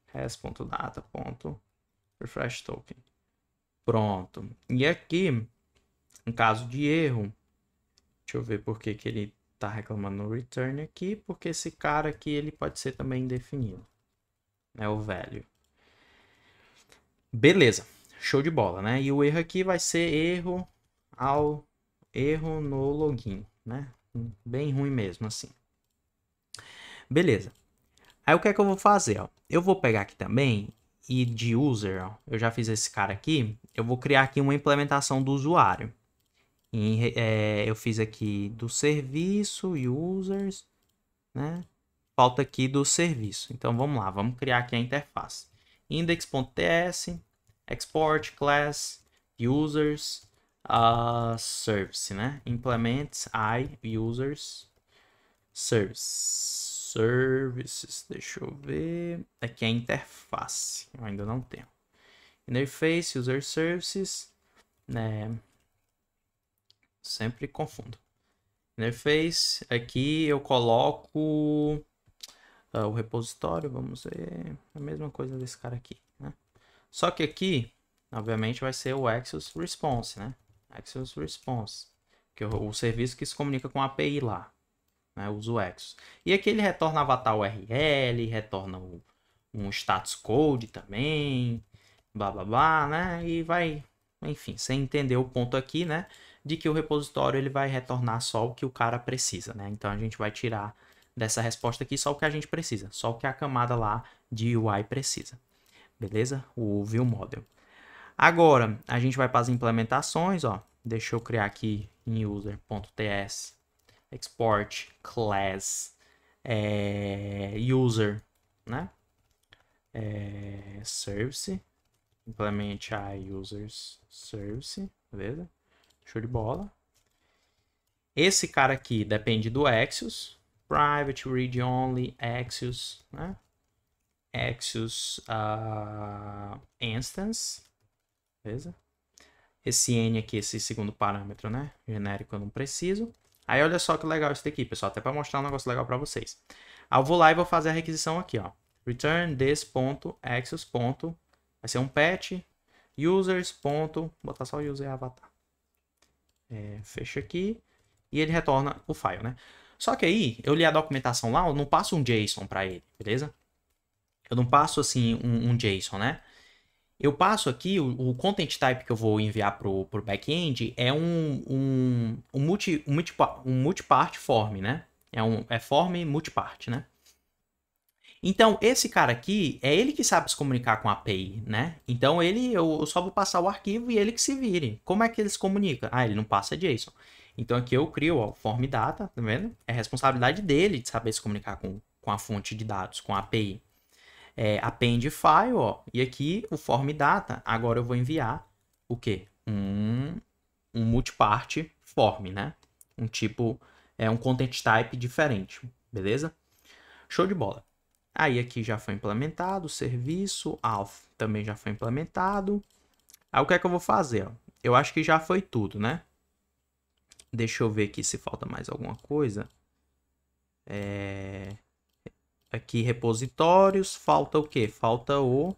[SPEAKER 1] res.data.refresh token. Pronto. E aqui, em caso de erro, deixa eu ver por que que ele tá reclamando no return aqui, porque esse cara aqui ele pode ser também indefinido, né, o value. Beleza, show de bola, né? E o erro aqui vai ser erro no login, né? Bem ruim mesmo, assim. Beleza. Aí o que é que eu vou fazer, ó? Eu vou pegar aqui também e de user, ó, eu já fiz esse cara aqui, eu vou criar aqui uma implementação do usuário. Eu fiz aqui do serviço, users, né? Falta aqui do serviço. Então vamos lá, vamos criar aqui a interface. Index.ts, export class, users, service, né? Implements users, services, deixa eu ver. Aqui é a interface, eu ainda não tenho. Interface, user services, né? Sempre confundo. Interface, aqui eu coloco o repositório, vamos ver, a mesma coisa desse cara aqui, né? Só que aqui, obviamente, vai ser o Axios Response, né? Axios Response, que é o serviço que se comunica com a API lá, né? Usa o Axios. E aqui ele retorna avatar URL, retorna um status code também, blá blá blá, né? E vai, enfim, sem entender o ponto aqui, né? De que o repositório ele vai retornar só o que o cara precisa, né? Então a gente vai tirar dessa resposta aqui só o que a gente precisa, só o que a camada lá de UI precisa, beleza? O view model. Agora a gente vai para as implementações, ó. Deixa eu criar aqui em user.ts export class user, né? Service, implemente a users service, beleza? Show de bola. Esse cara aqui depende do Axios, private read only Axios, né? Axios instance, beleza? Esse n aqui, esse segundo parâmetro, né? Genérico eu não preciso. Aí olha só que legal isso daqui, pessoal, até para mostrar um negócio legal para vocês. Aí eu vou lá e vou fazer a requisição aqui, ó. Return this.axios. Vai ser um patch users. Botar só user avatar. Fecha aqui e ele retorna o file, né? Só que aí eu li a documentação lá, eu não passo um JSON para ele, beleza? Eu não passo assim um JSON, né? Eu passo aqui, o content type que eu vou enviar pro back-end é um multipart form, né? É form multipart, né? Então, esse cara aqui, é ele que sabe se comunicar com a API, né? Então, eu só vou passar o arquivo e ele que se vire. Como é que ele se comunica? Ah, ele não passa JSON. Então, aqui eu crio o form data, tá vendo? É responsabilidade dele de saber se comunicar com a fonte de dados, com a API. Append file, ó, e aqui o form data. Agora eu vou enviar o quê? Um multipart form, né? Um tipo, um content type diferente, beleza? Show de bola. Aí aqui já foi implementado, o serviço, auth também já foi implementado. Aí o que é que eu vou fazer? Ó? Eu acho que já foi tudo, né? Deixa eu ver aqui se falta mais alguma coisa. Aqui repositórios, falta o quê? Falta o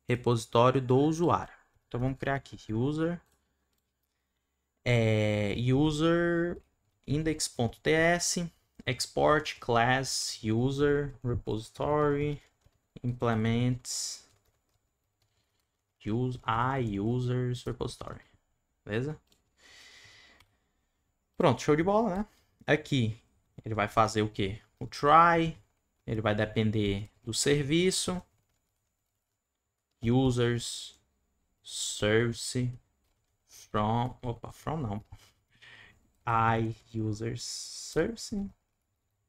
[SPEAKER 1] repositório do usuário. Então vamos criar aqui user user index.ts export class user repository implements users repository, beleza? Pronto, show de bola, né? Aqui ele vai fazer o que? O try, ele vai depender do serviço users service from não, users service,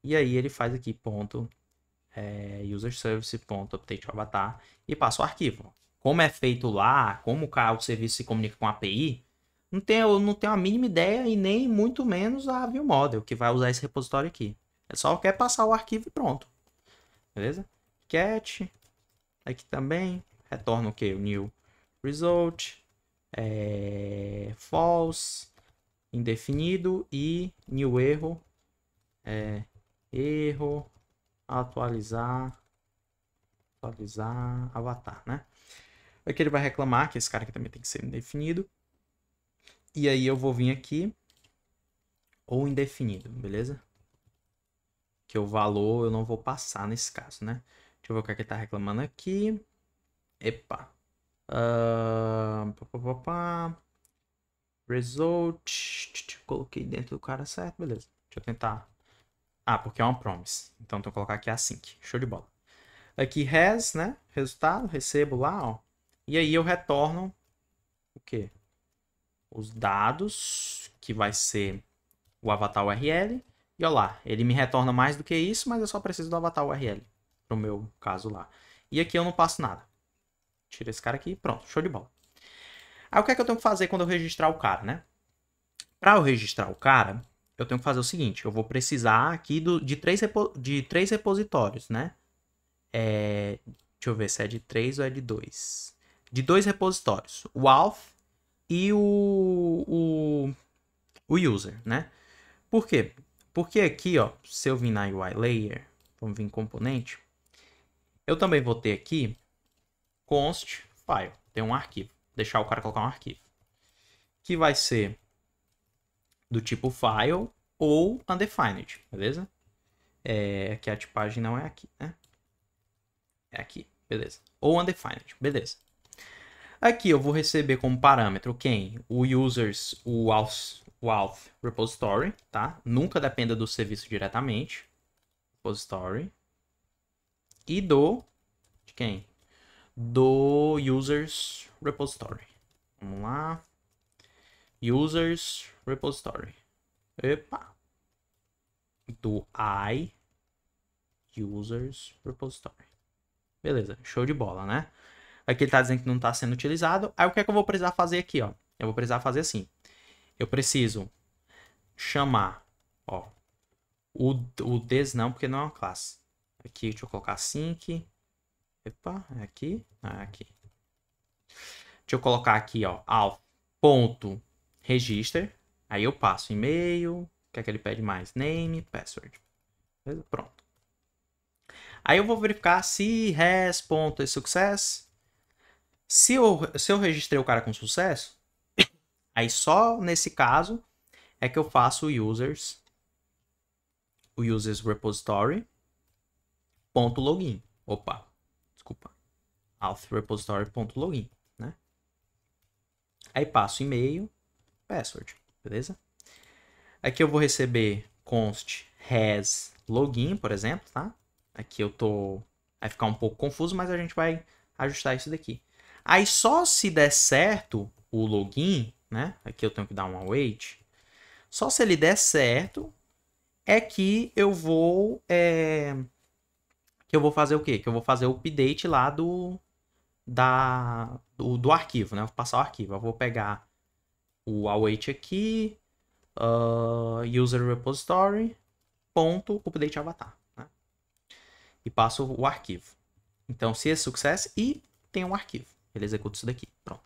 [SPEAKER 1] e aí ele faz aqui ponto user service ponto update avatar e passa o arquivo. Como é feito lá, como o serviço se comunica com a API, não tenho a mínima ideia e nem muito menos a view model que vai usar esse repositório aqui. É só quer passar o arquivo e pronto, beleza? Cat aqui também retorna o que? O new result false. indefinido e new erro, erro, atualizar avatar, né? Aqui ele vai reclamar que esse cara aqui também tem que ser indefinido. E aí eu vou vir aqui, ou indefinido, beleza? Que o valor eu não vou passar nesse caso, né? Deixa eu ver o que é que ele tá reclamando aqui. Epa. Result. Coloquei dentro do cara certo, beleza. Deixa eu tentar. Ah, porque é uma promise. Então, eu vou colocar aqui async. Show de bola. Aqui has, né? Resultado, recebo lá, ó. E aí eu retorno o quê? Os dados, que vai ser o avatar URL. E olha lá, ele me retorna mais do que isso, mas eu só preciso do avatar URL. Pro meu caso lá. E aqui eu não passo nada. Tira esse cara aqui, pronto, show de bola. Aí o que é que eu tenho que fazer quando eu registrar o cara, né? Para eu registrar o cara, eu tenho que fazer o seguinte, eu vou precisar aqui de três repositórios, né? Deixa eu ver se é de 3 ou é de 2. De 2 repositórios, o auth e o user, né? Por quê? Porque aqui, ó, se eu vir na UI Layer, vamos vir em componente, eu também vou ter aqui const file, tem um arquivo, deixar o cara colocar um arquivo, que vai ser do tipo file ou undefined, beleza? Que a tipagem não é aqui, né? É aqui, beleza. Ou undefined, beleza. Aqui eu vou receber como parâmetro quem? O users, o auth repository, tá? Nunca dependa do serviço diretamente. Repository. E de quem? Do users repository. Vamos lá. Users repository. Epa. Do users repository. Beleza, show de bola, né? Aqui ele tá dizendo que não está sendo utilizado. Aí o que é que eu vou precisar fazer aqui, ó? Eu vou precisar fazer assim. Eu preciso chamar, ó, o des não, porque não é uma classe. Aqui, deixa eu colocar sync. Epa, é aqui? Ah, é aqui. Deixa eu colocar aqui, ó, auth.register. Aí eu passo e-mail. O que é que ele pede mais? Name, password. Beleza? Pronto. Aí eu vou verificar se has.success. Se eu registrei o cara com sucesso, aí só nesse caso é que eu faço o users repository .login. Opa, desculpa. Auth repository .login, né? Aí passo e-mail, password, beleza? Aqui eu vou receber const has login, por exemplo, tá? Aqui eu tô... vai ficar um pouco confuso, mas a gente vai ajustar isso daqui. Aí só se der certo o login, né? Aqui eu tenho que dar um await. Só se ele der certo é que eu vou fazer o quê? Que eu vou fazer o update lá do arquivo, né? Eu vou passar o arquivo. Eu vou pegar o await aqui, user repository, ponto, update avatar, né? E passo o arquivo. Então, se é success, e tem um arquivo. Ele executa isso daqui. Pronto.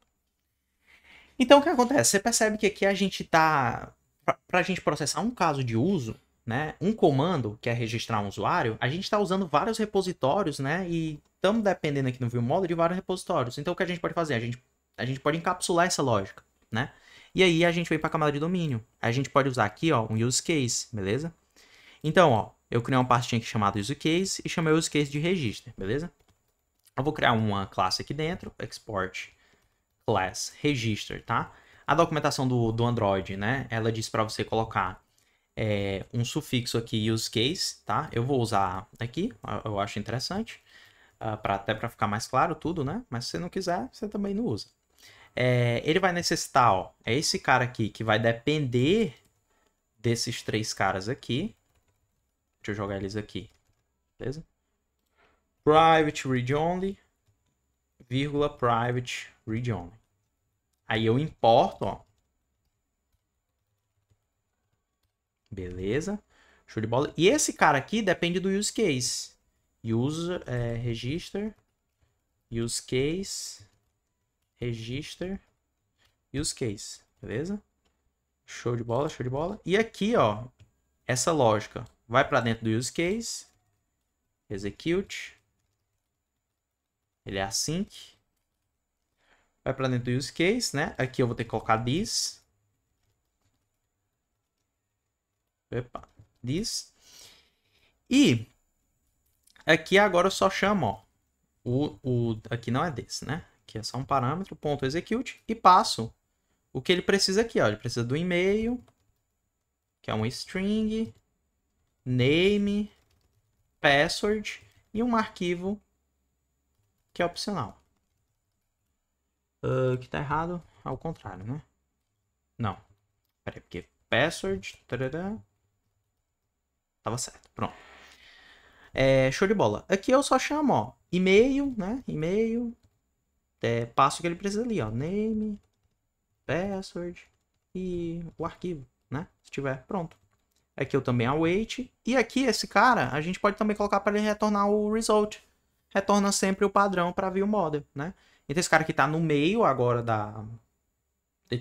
[SPEAKER 1] Então, o que acontece? Você percebe que aqui a gente tá... Para a gente processar um caso de uso, né, um comando, que é registrar um usuário, a gente está usando vários repositórios, né, e estamos dependendo aqui no ViewModel de vários repositórios. Então, o que a gente pode fazer? A gente pode encapsular essa lógica, né? E aí, a gente vem para a camada de domínio. A gente pode usar aqui, ó, um use case, beleza? Então, ó, eu criei uma pastinha aqui chamada use case e chamei o use case de register, beleza? Eu vou criar uma classe aqui dentro, export class register, tá? A documentação do Android, né? Ela diz para você colocar um sufixo aqui, use case, tá? Eu vou usar aqui, eu acho interessante, até para ficar mais claro tudo, né? Mas se você não quiser, você também não usa. Ele vai necessitar, ó, é esse cara aqui que vai depender desses três caras aqui. Deixa eu jogar eles aqui, beleza? Private read only, vírgula, private read only. Aí eu importo, ó. Beleza. Show de bola. E esse cara aqui depende do use case. User, register, use case, register, use case. Beleza? Show de bola, show de bola. E aqui, ó, essa lógica vai para dentro do use case, execute, ele é async, vai para dentro do use case, né? Aqui eu vou ter que colocar this, epa, this, e aqui agora eu só chamo, ó, aqui não é this, né? Aqui é só um parâmetro, ponto execute, e passo o que ele precisa aqui, ó. Ele precisa do e-mail, que é um string, name, password e um arquivo que é opcional. Que tá errado ao contrário, né? Não. Peraí, porque password... Tarará, tava certo. Pronto. Show de bola. Aqui eu só chamo, ó, e-mail, né? E-mail. Passo o que ele precisa ali, ó. Name, password e o arquivo, né? Se tiver, pronto. Aqui eu também await. E aqui esse cara, a gente pode também colocar para ele retornar o result. Retorna sempre o padrão para view model, né? Então esse cara aqui tá no meio agora da... Ele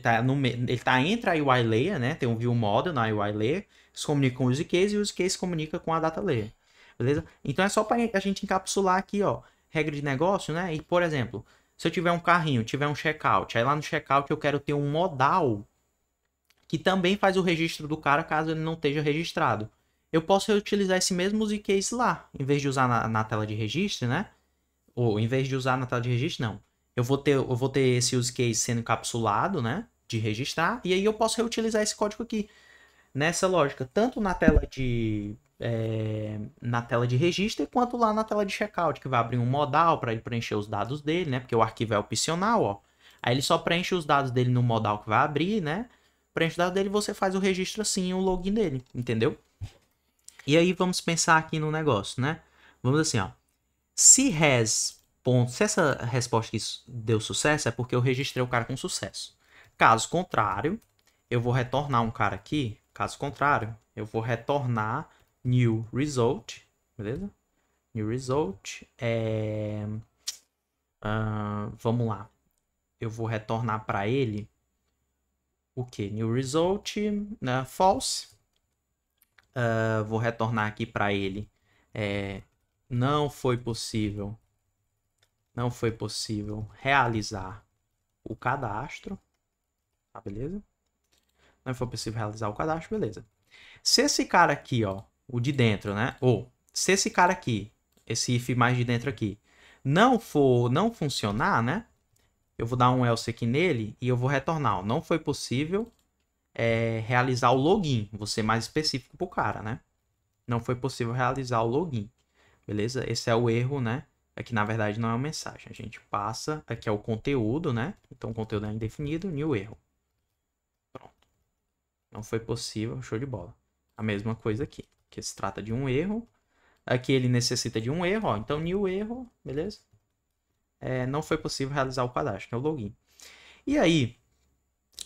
[SPEAKER 1] tá entre a UI layer, né? Tem um view model na UI layer. Se comunica com o use case e o use case se comunica com a data layer. Beleza? Então é só para a gente encapsular aqui, ó. Regra de negócio, né? E, por exemplo, se eu tiver um carrinho, tiver um checkout, aí lá no checkout eu quero ter um modal que também faz o registro do cara caso ele não esteja registrado. Eu posso reutilizar esse mesmo use case lá, em vez de usar na tela de registro, né? Ou em vez de usar na tela de registro, não. Eu vou ter esse use case sendo encapsulado, né? De registrar, e aí eu posso reutilizar esse código aqui. Nessa lógica, tanto na tela de registro quanto lá na tela de checkout, que vai abrir um modal para ele preencher os dados dele, né? Porque o arquivo é opcional, ó. Aí ele só preenche os dados dele no modal que vai abrir, né? Preenche os dados dele, você faz o registro assim, o login dele, entendeu? E aí vamos pensar aqui no negócio, né? Vamos assim, ó. Se essa resposta aqui deu sucesso, é porque eu registrei o cara com sucesso. Caso contrário, eu vou retornar um cara aqui. Caso contrário, eu vou retornar new result, beleza? New result vamos lá. Eu vou retornar para ele o que? New result, false. Vou retornar aqui para ele. Não foi possível realizar o cadastro, tá, beleza? Não foi possível realizar o cadastro, beleza. Se esse cara aqui, ó, o de dentro, né? Ou se esse cara aqui, esse if mais de dentro aqui, não funcionar, né? Eu vou dar um else aqui nele e eu vou retornar, ó, não foi possível realizar o login. Vou ser mais específico pro cara, né? Não foi possível realizar o login. Beleza? Esse é o erro, né? Aqui na verdade não é uma mensagem. A gente passa, aqui é o conteúdo, né? Então o conteúdo é indefinido, new erro. Pronto. Não foi possível, show de bola. A mesma coisa aqui, que se trata de um erro. Aqui ele necessita de um erro, ó. Então new erro, beleza? Não foi possível realizar o cadastro, que é o login. E aí,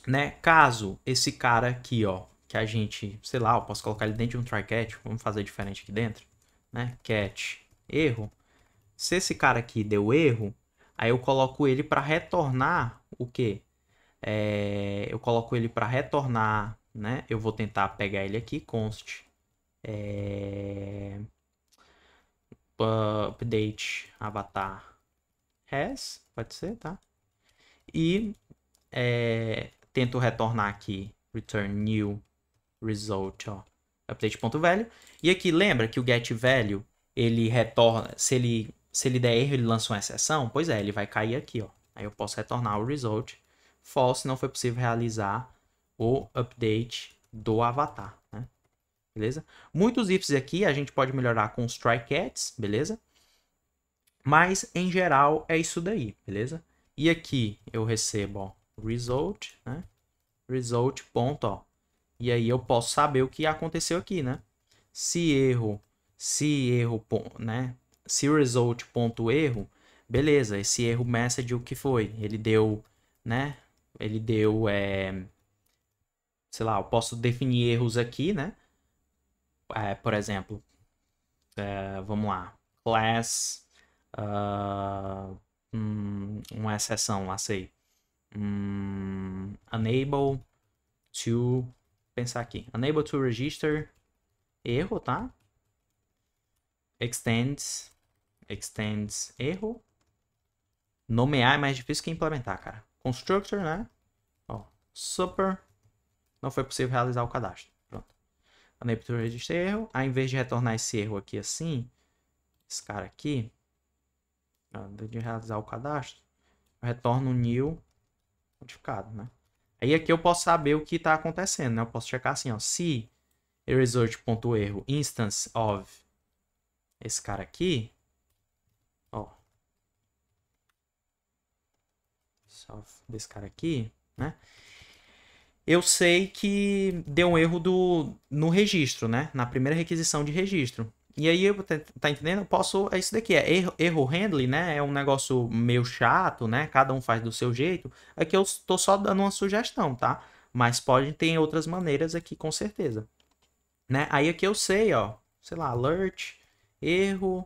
[SPEAKER 1] né? Caso esse cara aqui, ó, que a gente, sei lá, eu posso colocar ele dentro de um try catch. Vamos fazer diferente aqui dentro, né? Catch erro. Se esse cara aqui deu erro, aí eu coloco ele para retornar o quê? Eu coloco ele para retornar, né? Eu vou tentar pegar ele aqui, const update avatar has, pode ser, tá? E tento retornar aqui return new result, ó, update.value. E aqui lembra que o getValue ele retorna, se ele der erro, ele lança uma exceção? Pois é, ele vai cair aqui, ó. Aí eu posso retornar o result false, não foi possível realizar o update do avatar, né? Beleza? Muitos ifs aqui a gente pode melhorar com os try-catchs, beleza? Mas em geral é isso daí, beleza? E aqui eu recebo, ó, result, né? Result ponto, ó. E aí eu posso saber o que aconteceu aqui, né? Se erro, né? Se result ponto erro, beleza, esse erro message o que foi? Ele deu, né? Ele deu, sei lá, eu posso definir erros aqui, né? Por exemplo, vamos lá, class, uma exceção lá, sei, enable to pensar aqui. Unable to register, erro, tá? Extends, erro. Nomear é mais difícil que implementar, cara. Constructor, né? Ó, super, não foi possível realizar o cadastro. Pronto. Unable to register, erro. Aí, em vez de retornar esse erro aqui assim, esse cara aqui, de realizar o cadastro, eu retorno new modificado, né? Aí aqui eu posso saber o que está acontecendo, né? Eu posso checar assim, ó, se result.erro instance of esse cara aqui, ó, desse cara aqui, né? Eu sei que deu um erro no registro, né? Na primeira requisição de registro. E aí, tá entendendo? Eu posso. É isso daqui, é erro handling, né? É um negócio meio chato, né? Cada um faz do seu jeito. Aqui eu tô só dando uma sugestão, tá? Mas pode ter outras maneiras aqui, com certeza. Né? Aí aqui eu sei, ó. Sei lá, alert, erro,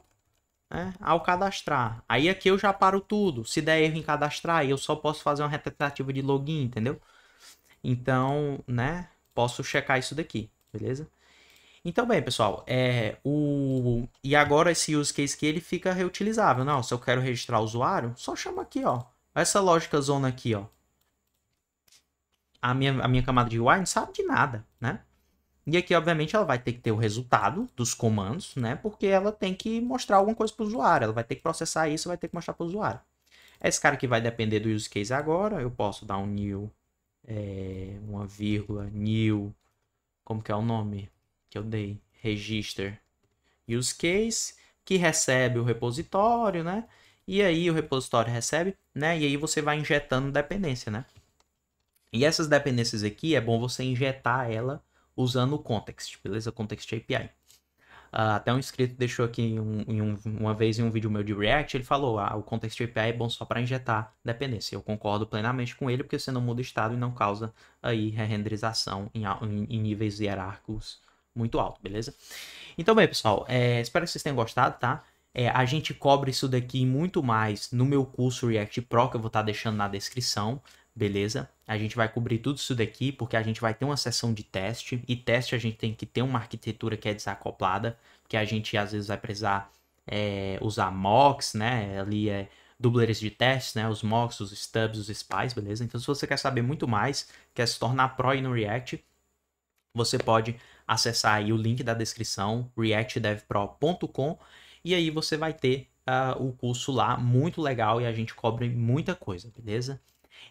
[SPEAKER 1] né? Ao cadastrar. Aí aqui eu já paro tudo. Se der erro em cadastrar, eu só posso fazer uma tentativa de login, entendeu? Então, né? Posso checar isso daqui, beleza? Então, bem, pessoal, e agora esse use case aqui ele fica reutilizável. Não, se eu quero registrar o usuário, só chama aqui, ó. Essa lógica zona aqui, ó. A minha camada de UI não sabe de nada, né? E aqui, obviamente, ela vai ter que ter o resultado dos comandos, né? Porque ela tem que mostrar alguma coisa para o usuário. Ela vai ter que processar isso e vai ter que mostrar para o usuário. Esse cara aqui vai depender do use case agora. Eu posso dar um new, uma vírgula, new, como que é o nome que eu dei? Register use case, que recebe o repositório, né? E aí o repositório recebe, né? E aí você vai injetando dependência, né? E essas dependências aqui é bom você injetar ela usando o context, beleza? Context API. Até um inscrito deixou aqui uma vez em um vídeo meu de React, ele falou, o Context API é bom só para injetar dependência. Eu concordo plenamente com ele, porque você não muda o estado e não causa aí re-renderização em níveis hierárquicos muito alto, beleza? Então, bem, pessoal, espero que vocês tenham gostado, tá? A gente cobre isso daqui muito mais no meu curso React Pro, que eu vou estar deixando na descrição, beleza? A gente vai cobrir tudo isso daqui, porque a gente vai ter uma sessão de teste, e teste a gente tem que ter uma arquitetura que é desacoplada, porque a gente às vezes vai precisar usar mocks, né? Ali dubleres de testes, né? Os mocks, os stubs, os spies, beleza? Então, se você quer saber muito mais, quer se tornar pro aí no React, você pode acessar aí o link da descrição, reactdevpro.com, e aí você vai ter o curso lá, muito legal, e a gente cobre muita coisa, beleza?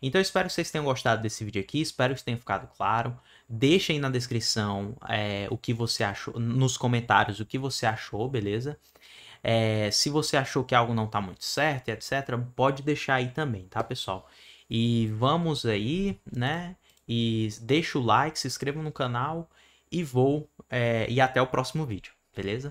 [SPEAKER 1] Então eu espero que vocês tenham gostado desse vídeo aqui, espero que tenha ficado claro. Deixa aí na descrição o que você achou, nos comentários o que você achou, beleza? Se você achou que algo não tá muito certo, etc., pode deixar aí também, tá, pessoal? E vamos aí, né? E deixa o like, se inscreva no canal e e até o próximo vídeo, beleza?